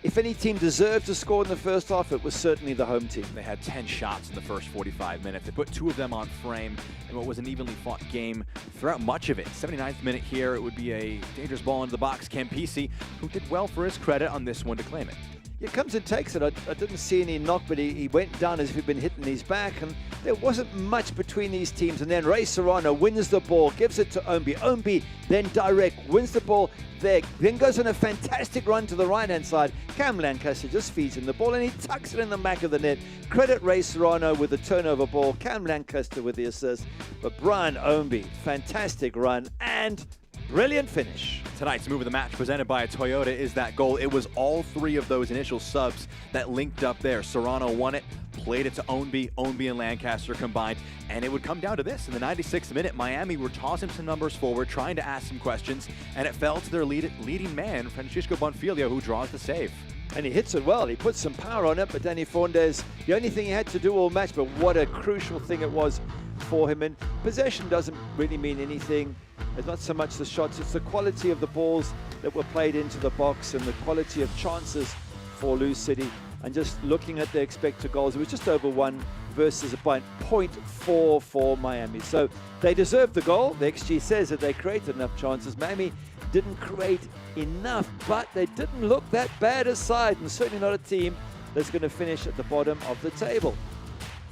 if any team deserved to score in the first half, it was certainly the home team. They had 10 shots in the first 45 minutes. They put 2 of them on frame in what was an evenly fought game throughout much of it. 79th minute here, it would be a dangerous ball into the box. Campisi, who did well for his credit on this one to claim it. He comes and takes it. I didn't see any knock, but he went down as if he'd been hitting his back, and there wasn't much between these teams. And then Ray Serrano wins the ball, gives it to Ownby. Ownby then direct, wins the ball there, then goes on a fantastic run to the right-hand side. Cam Lancaster just feeds him the ball, and he tucks it in the back of the net. Credit Ray Serrano with the turnover ball, Cam Lancaster with the assist. But Brian Ownby, fantastic run and brilliant finish. Tonight's move of the match presented by Toyota is that goal. It was all 3 of those initial subs that linked up there. Serrano won it, played it to Ownby and Lancaster combined, and it would come down to this. In the 96th minute, Miami were tossing some numbers forward, trying to ask some questions, and it fell to their leading man, Francisco Bonfiglio, who draws the save. And he hits it well. He puts some power on it, but Danny Fondes, the only thing he had to do all match, but what a crucial thing it was for him. And possession doesn't really mean anything. It's not so much the shots, it's the quality of the balls that were played into the box and the quality of chances for Lou City. And just looking at the expected goals, it was just over 1 versus a 0.4 for Miami. So they deserved the goal. The XG says that they created enough chances. Miami didn't create enough, but they didn't look that bad a side, and certainly not a team that's going to finish at the bottom of the table.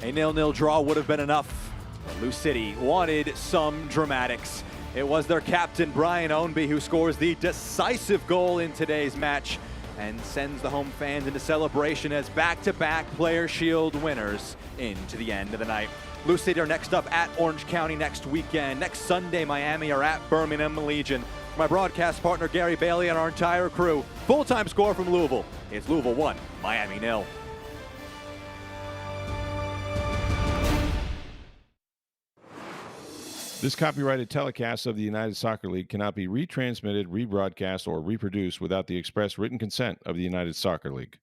A 0-0 draw would have been enough. Lou City wanted some dramatics. It was their captain, Brian Ownby, who scores the decisive goal in today's match and sends the home fans into celebration as back-to-back Player Shield winners into the end of the night. Lou City are next up at Orange County next weekend. Next Sunday, Miami are at Birmingham Legion. My broadcast partner, Gary Bailey, and our entire crew, full-time score from Louisville. It's Louisville 1, Miami 0. This copyrighted telecast of the United Soccer League cannot be retransmitted, rebroadcast, or reproduced without the express written consent of the United Soccer League.